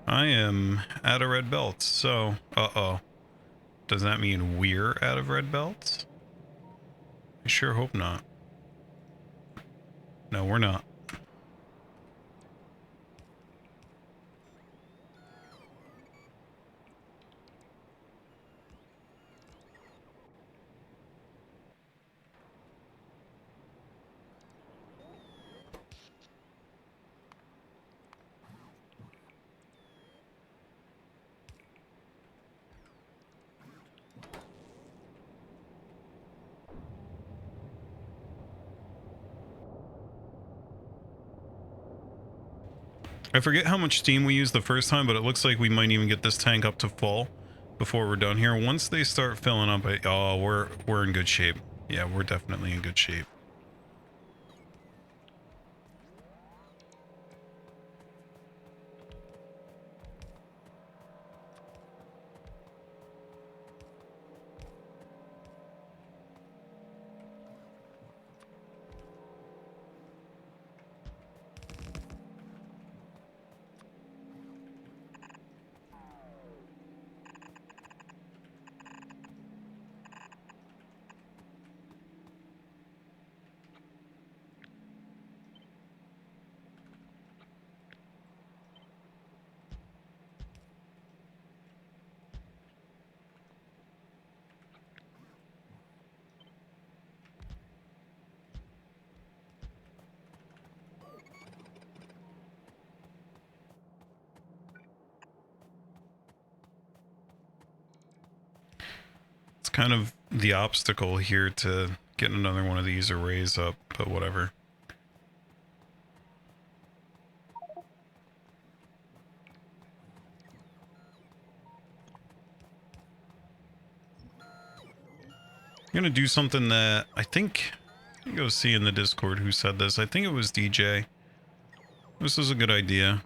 I am out of red belts, so... Uh-oh. Does that mean we're out of red belts? I sure hope not. No, we're not. I forget how much steam we used the first time, but it looks like we might even get this tank up to full before we're done here. Once they start filling up, oh, we're in good shape. Yeah, we're definitely in good shape. Kind of the obstacle here to getting another one of these arrays up, but whatever. I'm gonna do something that I think, go see in the Discord who said this. I think it was DJ. This is a good idea.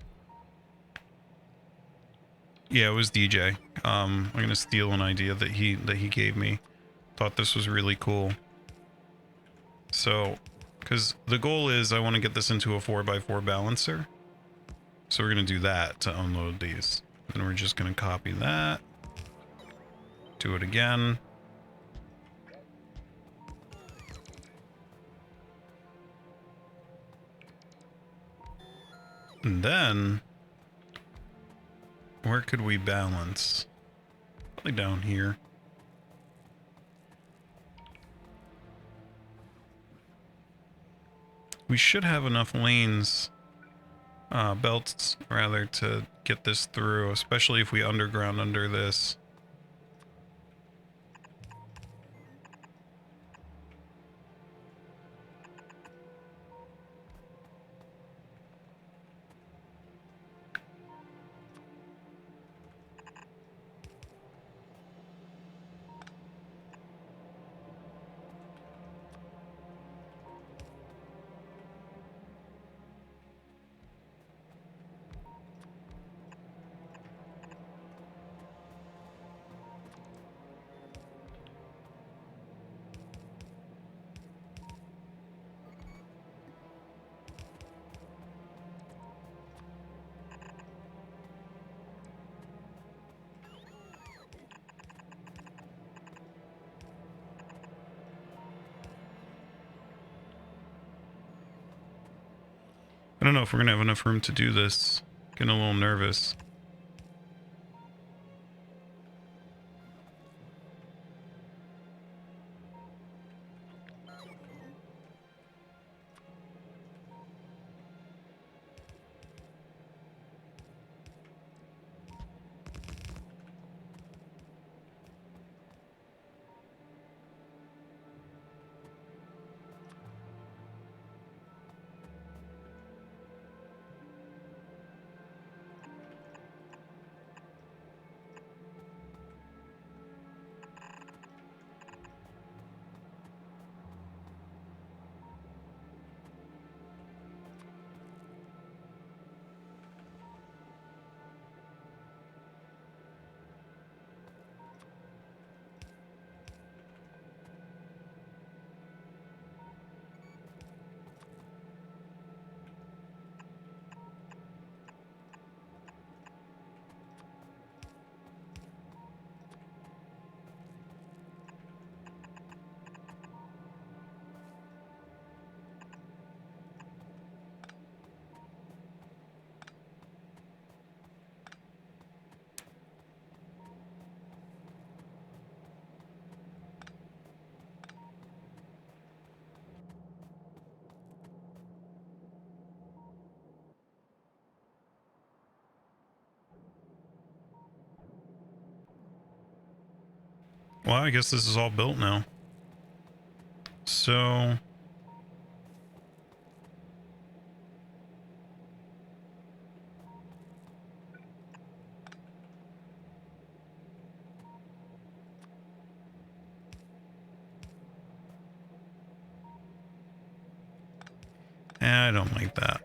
Yeah, it was DJ. I'm gonna steal an idea that he gave me. Thought this was really cool. So, because the goal is I want to get this into a 4x4 balancer. So we're gonna do that to unload these. And we're just gonna copy that. Do it again. And then, where could we balance? Probably down here. We should have enough lanes, belts rather, to get this through, especially if we underground under this. don't know if we're gonna have enough room to do this. Getting a little nervous. Well, I guess this is all built now. So... I don't like that.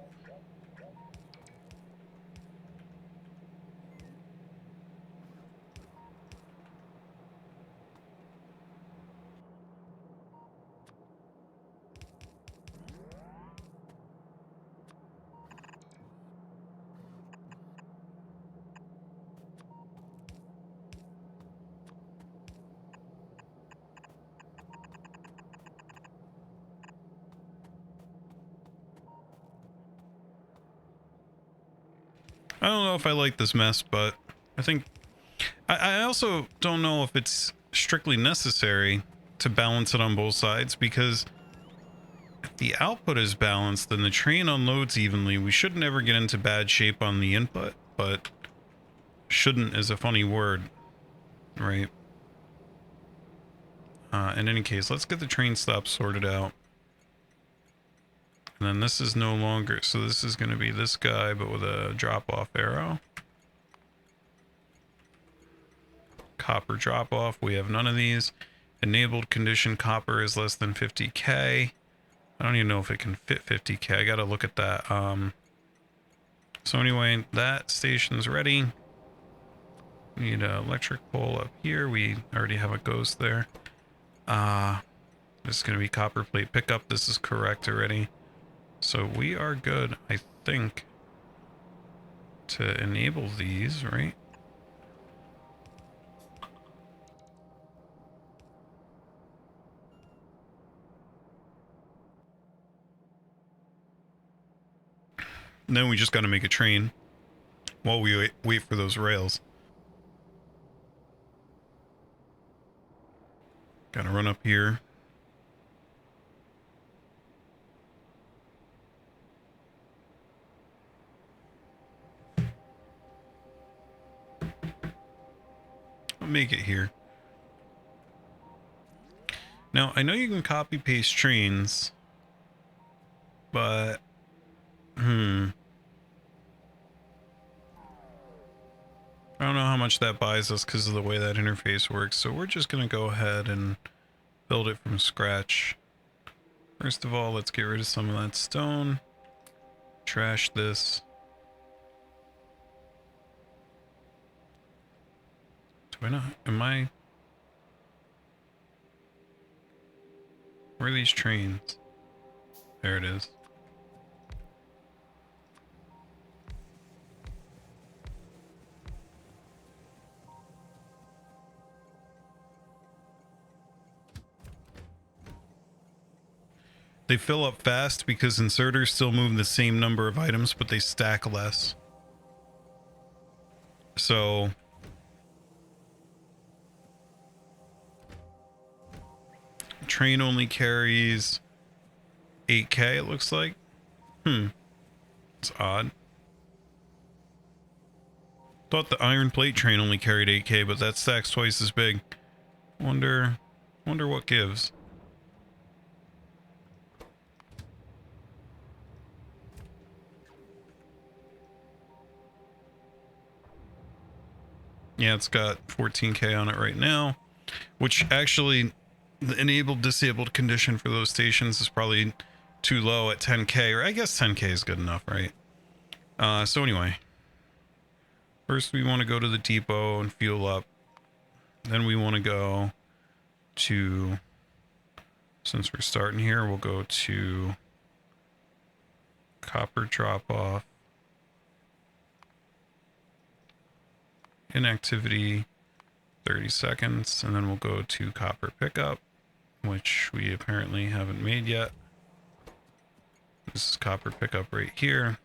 I don't know if I like this mess, but I think... I also don't know if it's strictly necessary to balance it on both sides, because if the output is balanced, then the train unloads evenly. We should never get into bad shape on the input, but shouldn't is a funny word, right? In any case, let's get the train stop sorted out. And then this is no longer, so this is going to be this guy, but with a drop-off arrow. Copper drop-off, we have none of these. Enabled condition copper is less than 50k. I don't even know if it can fit 50k. I gotta look at that. So anyway, that station's ready. We need an electric pole up here. We already have a ghost there. This is gonna be copper plate pickup. This is correct already. So we are good, I think, to enable these, right? And then we just got to make a train while we wait for those rails. Gotta run up here. I'll make it here. Now, I know you can copy paste trains, but I don't know how much that buys us because of the way that interface works, so we're just gonna go ahead and build it from scratch. First of all, let's get rid of some of that stone. Trash this. Do I not? Am I? Where are these trains? There it is. They fill up fast because inserters still move the same number of items, but they stack less. So train only carries 8K, it looks like. It's odd. Thought the iron plate train only carried 8K, but that stacks twice as big. Wonder what gives. Yeah, it's got 14K on it right now, which actually the enabled disabled condition for those stations is probably too low at 10K, or I guess 10K is good enough, right? So anyway, first we want to go to the depot and fuel up. Then we want to go to, since we're starting here, we'll go to copper drop off, inactivity 30 seconds, and then we'll go to copper pickup, which we apparently haven't made yet. This is copper pickup right here.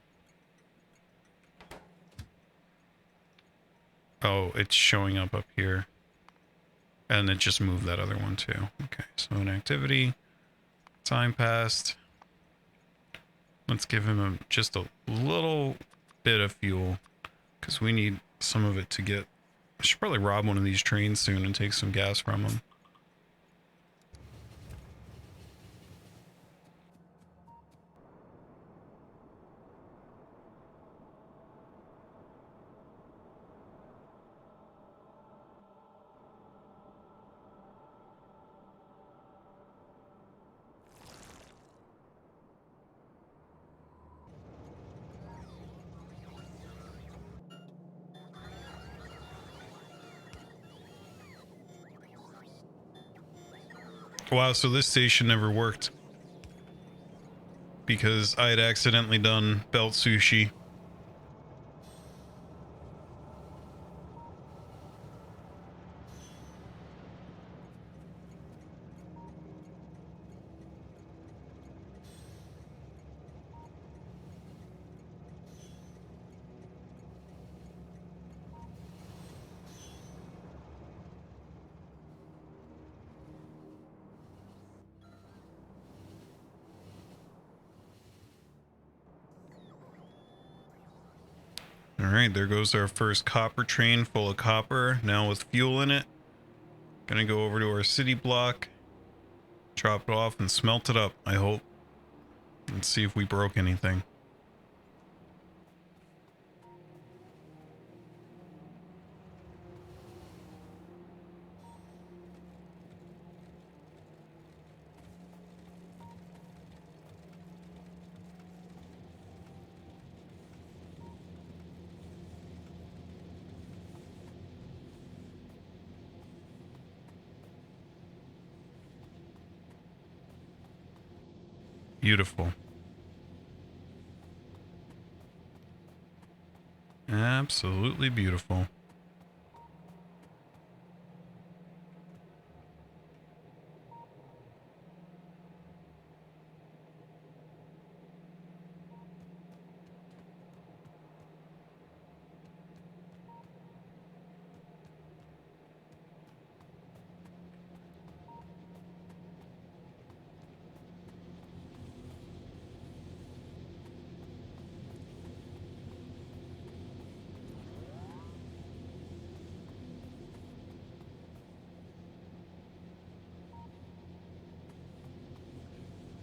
Oh, it's showing up here. And it just moved that other one too. Okay, so inactivity, time passed. Let's give him just a little bit of fuel, because we need some of it to get... I should probably rob one of these trains soon and take some gas from them. Wow, so this station never worked because I had accidentally done belt sushi. All right, there goes our first copper train full of copper, now with fuel in it. Gonna go over to our city block, drop it off and smelt it up, I hope. Let's see if we broke anything. Beautiful. Absolutely beautiful.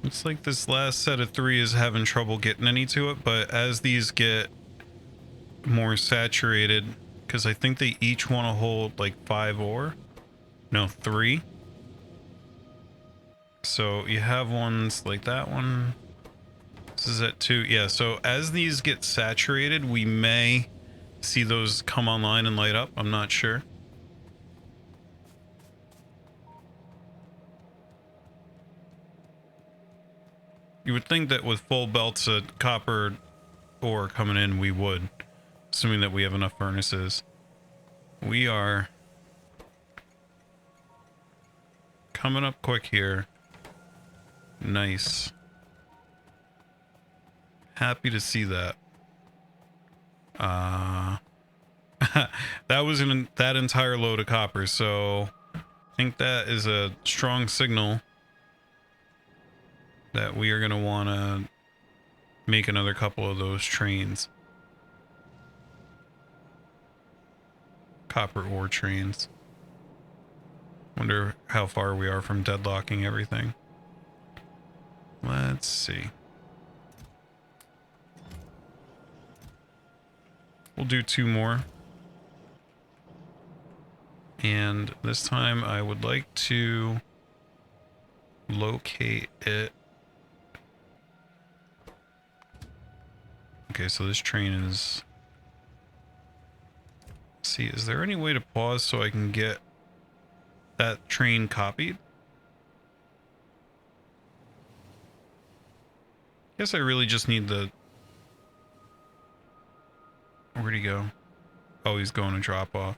Looks like this last set of 3 is having trouble getting any to it, but as these get more saturated, because I think they each want to hold like 5 ore. No, 3. So you have ones like that one. This is at 2. Yeah, so as these get saturated, we may see those come online and light up. I'm not sure. You would think that with full belts of copper ore coming in, we would, assuming that we have enough furnaces. We are coming up quick here. Nice. Happy to see that. That was that entire load of copper, so I think that is a strong signal that we are going to want to make another couple of those trains. Copper ore trains. Wonder how far we are from deadlocking everything. Let's see. We'll do 2 more. And this time I would like to locate it. Okay, so this train is... Let's see, is there any way to pause so I can get that train copied? Guess I really just need the... Where'd he go? Oh, he's going to drop off.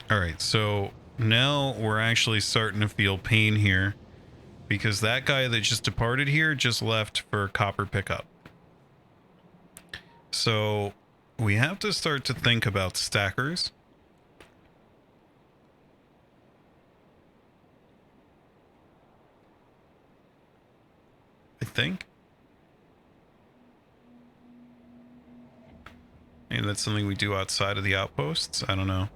All right, so now we're actually starting to feel pain here because that guy that just departed here just left for copper pickup. So we have to start to think about stackers. I think. Maybe that's something we do outside of the outposts. I don't know.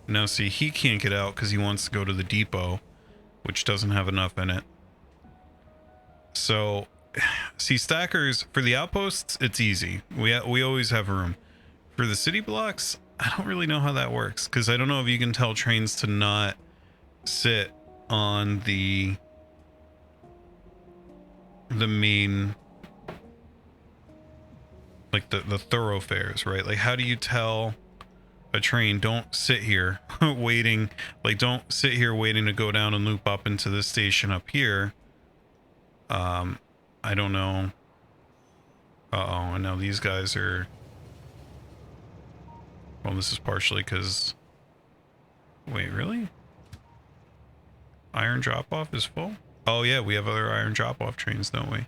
Now, see, he can't get out because he wants to go to the depot, which doesn't have enough in it. So, see, stackers, for the outposts, it's easy. We always have room. For the city blocks, I don't really know how that works, because I don't know if you can tell trains to not sit on the main, like the thoroughfares, right? Like, how do you tell a train, don't sit here waiting, like don't sit here waiting to go down and loop up into this station up here? I don't know. Uh-oh, and now these guys are... Well, this is partially because... Wait, really? Iron drop-off is full? Oh yeah, we have other iron drop-off trains, don't we?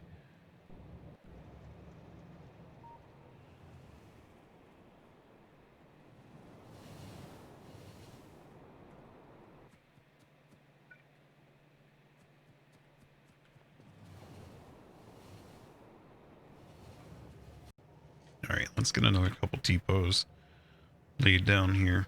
All right, let's get another couple depots laid down here.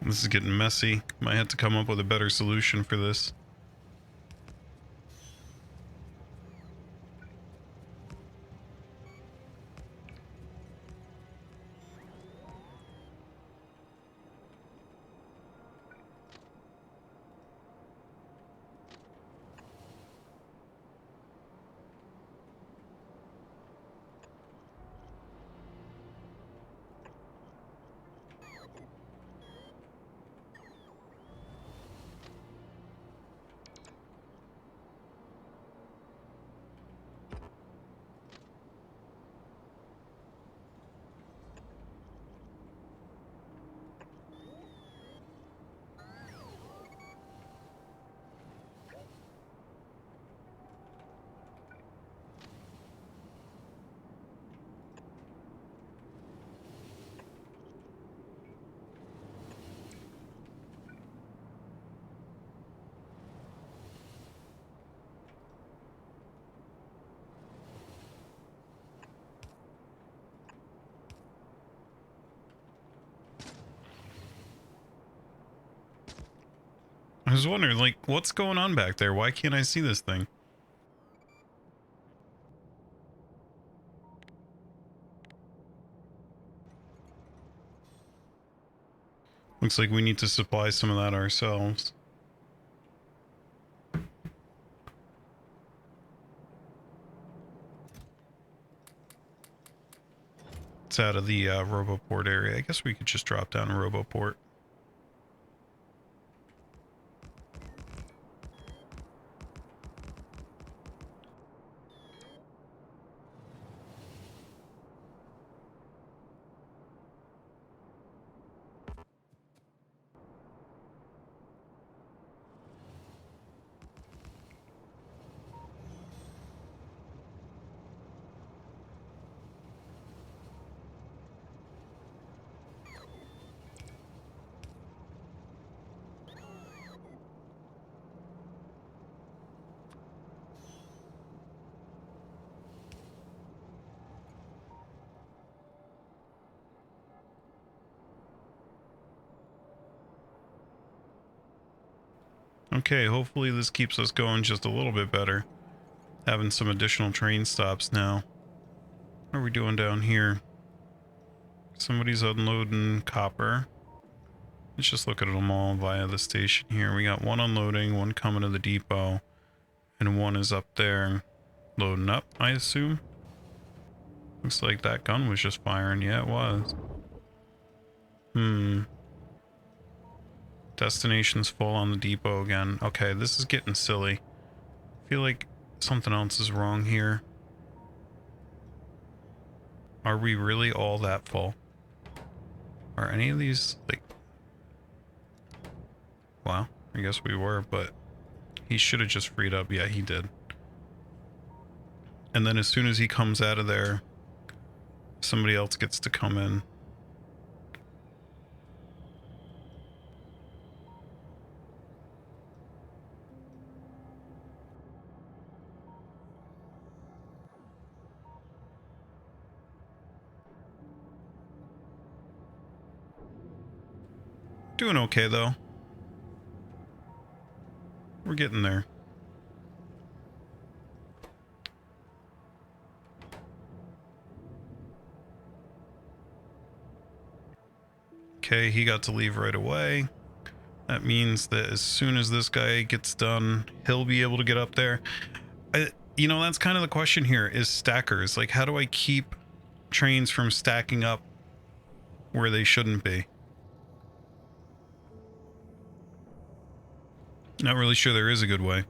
This is getting messy. Might have to come up with a better solution for this. I was wondering, like, what's going on back there? Why can't I see this thing? Looks like we need to supply some of that ourselves. It's out of the Roboport area. I guess we could just drop down a Roboport. Okay, hopefully this keeps us going just a little bit better. Having some additional train stops now. What are we doing down here? Somebody's unloading copper. Let's just look at them all via the station here. We got one unloading, one coming to the depot, and one is up there loading up, I assume. Looks like that gun was just firing. Yeah, it was. Destination's full on the depot again. Okay, this is getting silly. I feel like something else is wrong here. Are we really all that full? Are any of these, like... Wow, I guess we were, but he should have just freed up. Yeah, he did. And then as soon as he comes out of there, somebody else gets to come in. Doing okay, though. We're getting there. Okay, he got to leave right away. That means that as soon as this guy gets done, he'll be able to get up there. You know, that's kind of the question here, is stackers. Like, how do I keep trains from stacking up where they shouldn't be? Not really sure there is a good way.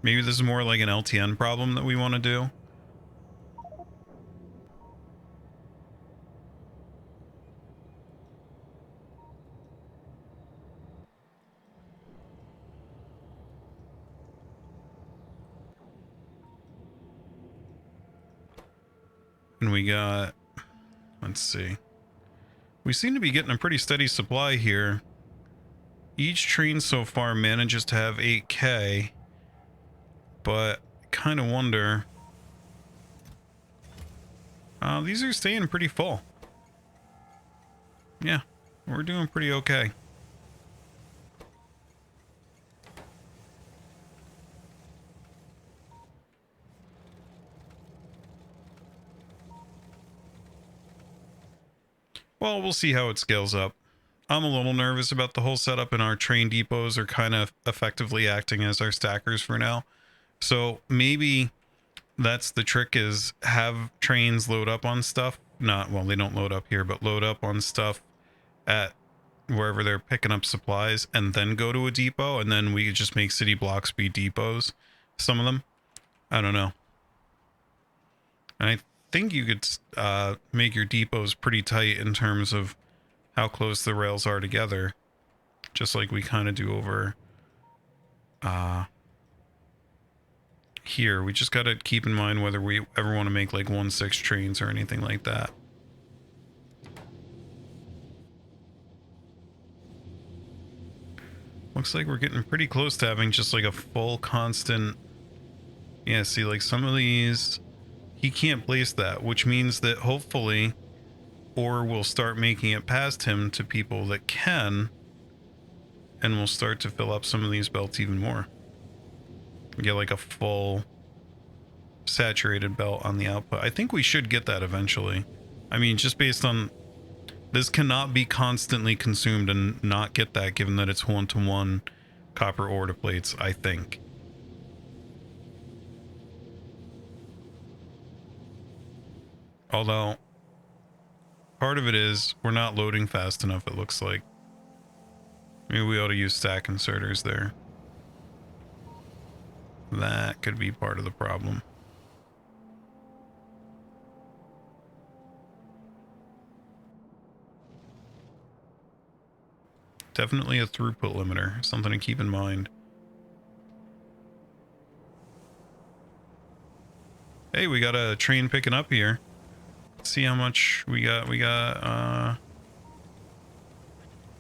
Maybe this is more like an LTN problem that we want to do. And we got, let's see. We seem to be getting a pretty steady supply here. Each train so far manages to have 8K, but I kind of wonder. These are staying pretty full. Yeah, we're doing pretty okay. Well, we'll see how it scales up. I'm a little nervous about the whole setup, and our train depots are kind of effectively acting as our stackers for now. So maybe that's the trick, is have trains load up on stuff. Not, well, they don't load up here, but load up on stuff at wherever they're picking up supplies, and then go to a depot, and then we just make city blocks be depots. Some of them. I don't know. And I think you could make your depots pretty tight in terms of how close the rails are together, just like we kind of do over here. We just got to keep in mind whether we ever want to make like 1/6 trains or anything like that. Looks like we're getting pretty close to having just like a full constant. Yeah, see, like some of these, he can't place that, which means that hopefully, or we'll start making it past him to people that can, and we'll start to fill up some of these belts even more. Get like a full saturated belt on the output. I think we should get that eventually. I mean, just based on this, cannot be constantly consumed and not get that, given that it's 1-to-1 copper ore to plates, I think. Although part of it is we're not loading fast enough, it looks like. Maybe we ought to use stack inserters there. That could be part of the problem. Definitely a throughput limiter, something to keep in mind. Hey, we got a train picking up here. Let's see how much we got.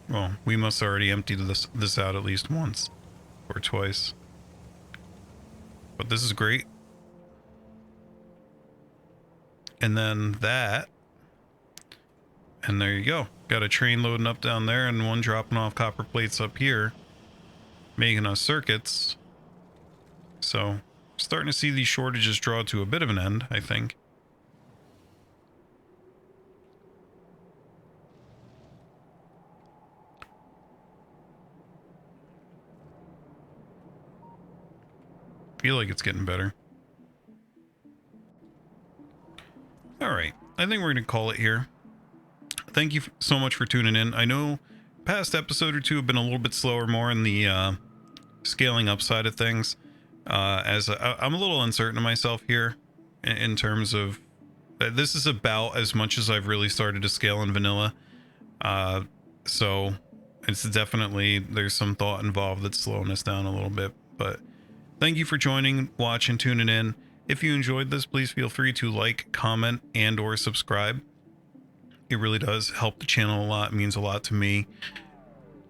Well, we must already emptied this out at least once or twice. But this is great. And then that. And there you go. Got a train loading up down there and one dropping off copper plates up here, making us circuits. So, starting to see these shortages draw to a bit of an end, I think. Feel like it's getting better. All right, I think we're going to call it here. Thank you so much for tuning in. I know past episode or two have been a little bit slower, more in the scaling up side of things. As I'm a little uncertain of myself here in terms of this is about as much as I've really started to scale in vanilla. So it's definitely, there's some thought involved that's slowing us down a little bit. But thank you for joining, watching, tuning in. If you enjoyed this, please feel free to like, comment, and or subscribe. It really does help the channel a lot. It means a lot to me.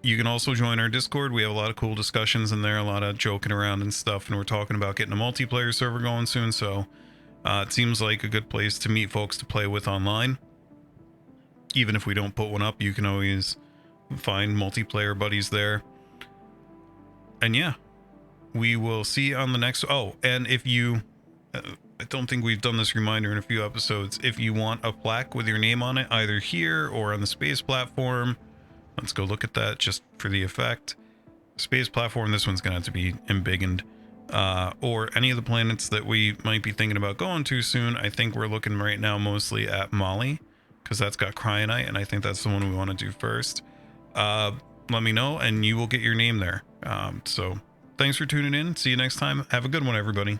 You can also join our Discord. We have a lot of cool discussions in there, a lot of joking around and stuff, and we're talking about getting a multiplayer server going soon, so it seems like a good place to meet folks to play with online. Even if we don't put one up, you can always find multiplayer buddies there. And yeah, we will see you on the next. Oh, and if you I don't think we've done this reminder in a few episodes. If you want a plaque with your name on it, either here or on the space platform, let's go look at that just for the effect. Space platform, this one's gonna have to be embiggened. Or any of the planets that we might be thinking about going to soon. I think we're looking right now mostly at Mali, because that's got cryonite, and I think that's the one we want to do first. Let me know, and you will get your name there. So thanks for tuning in. See you next time. Have a good one, everybody.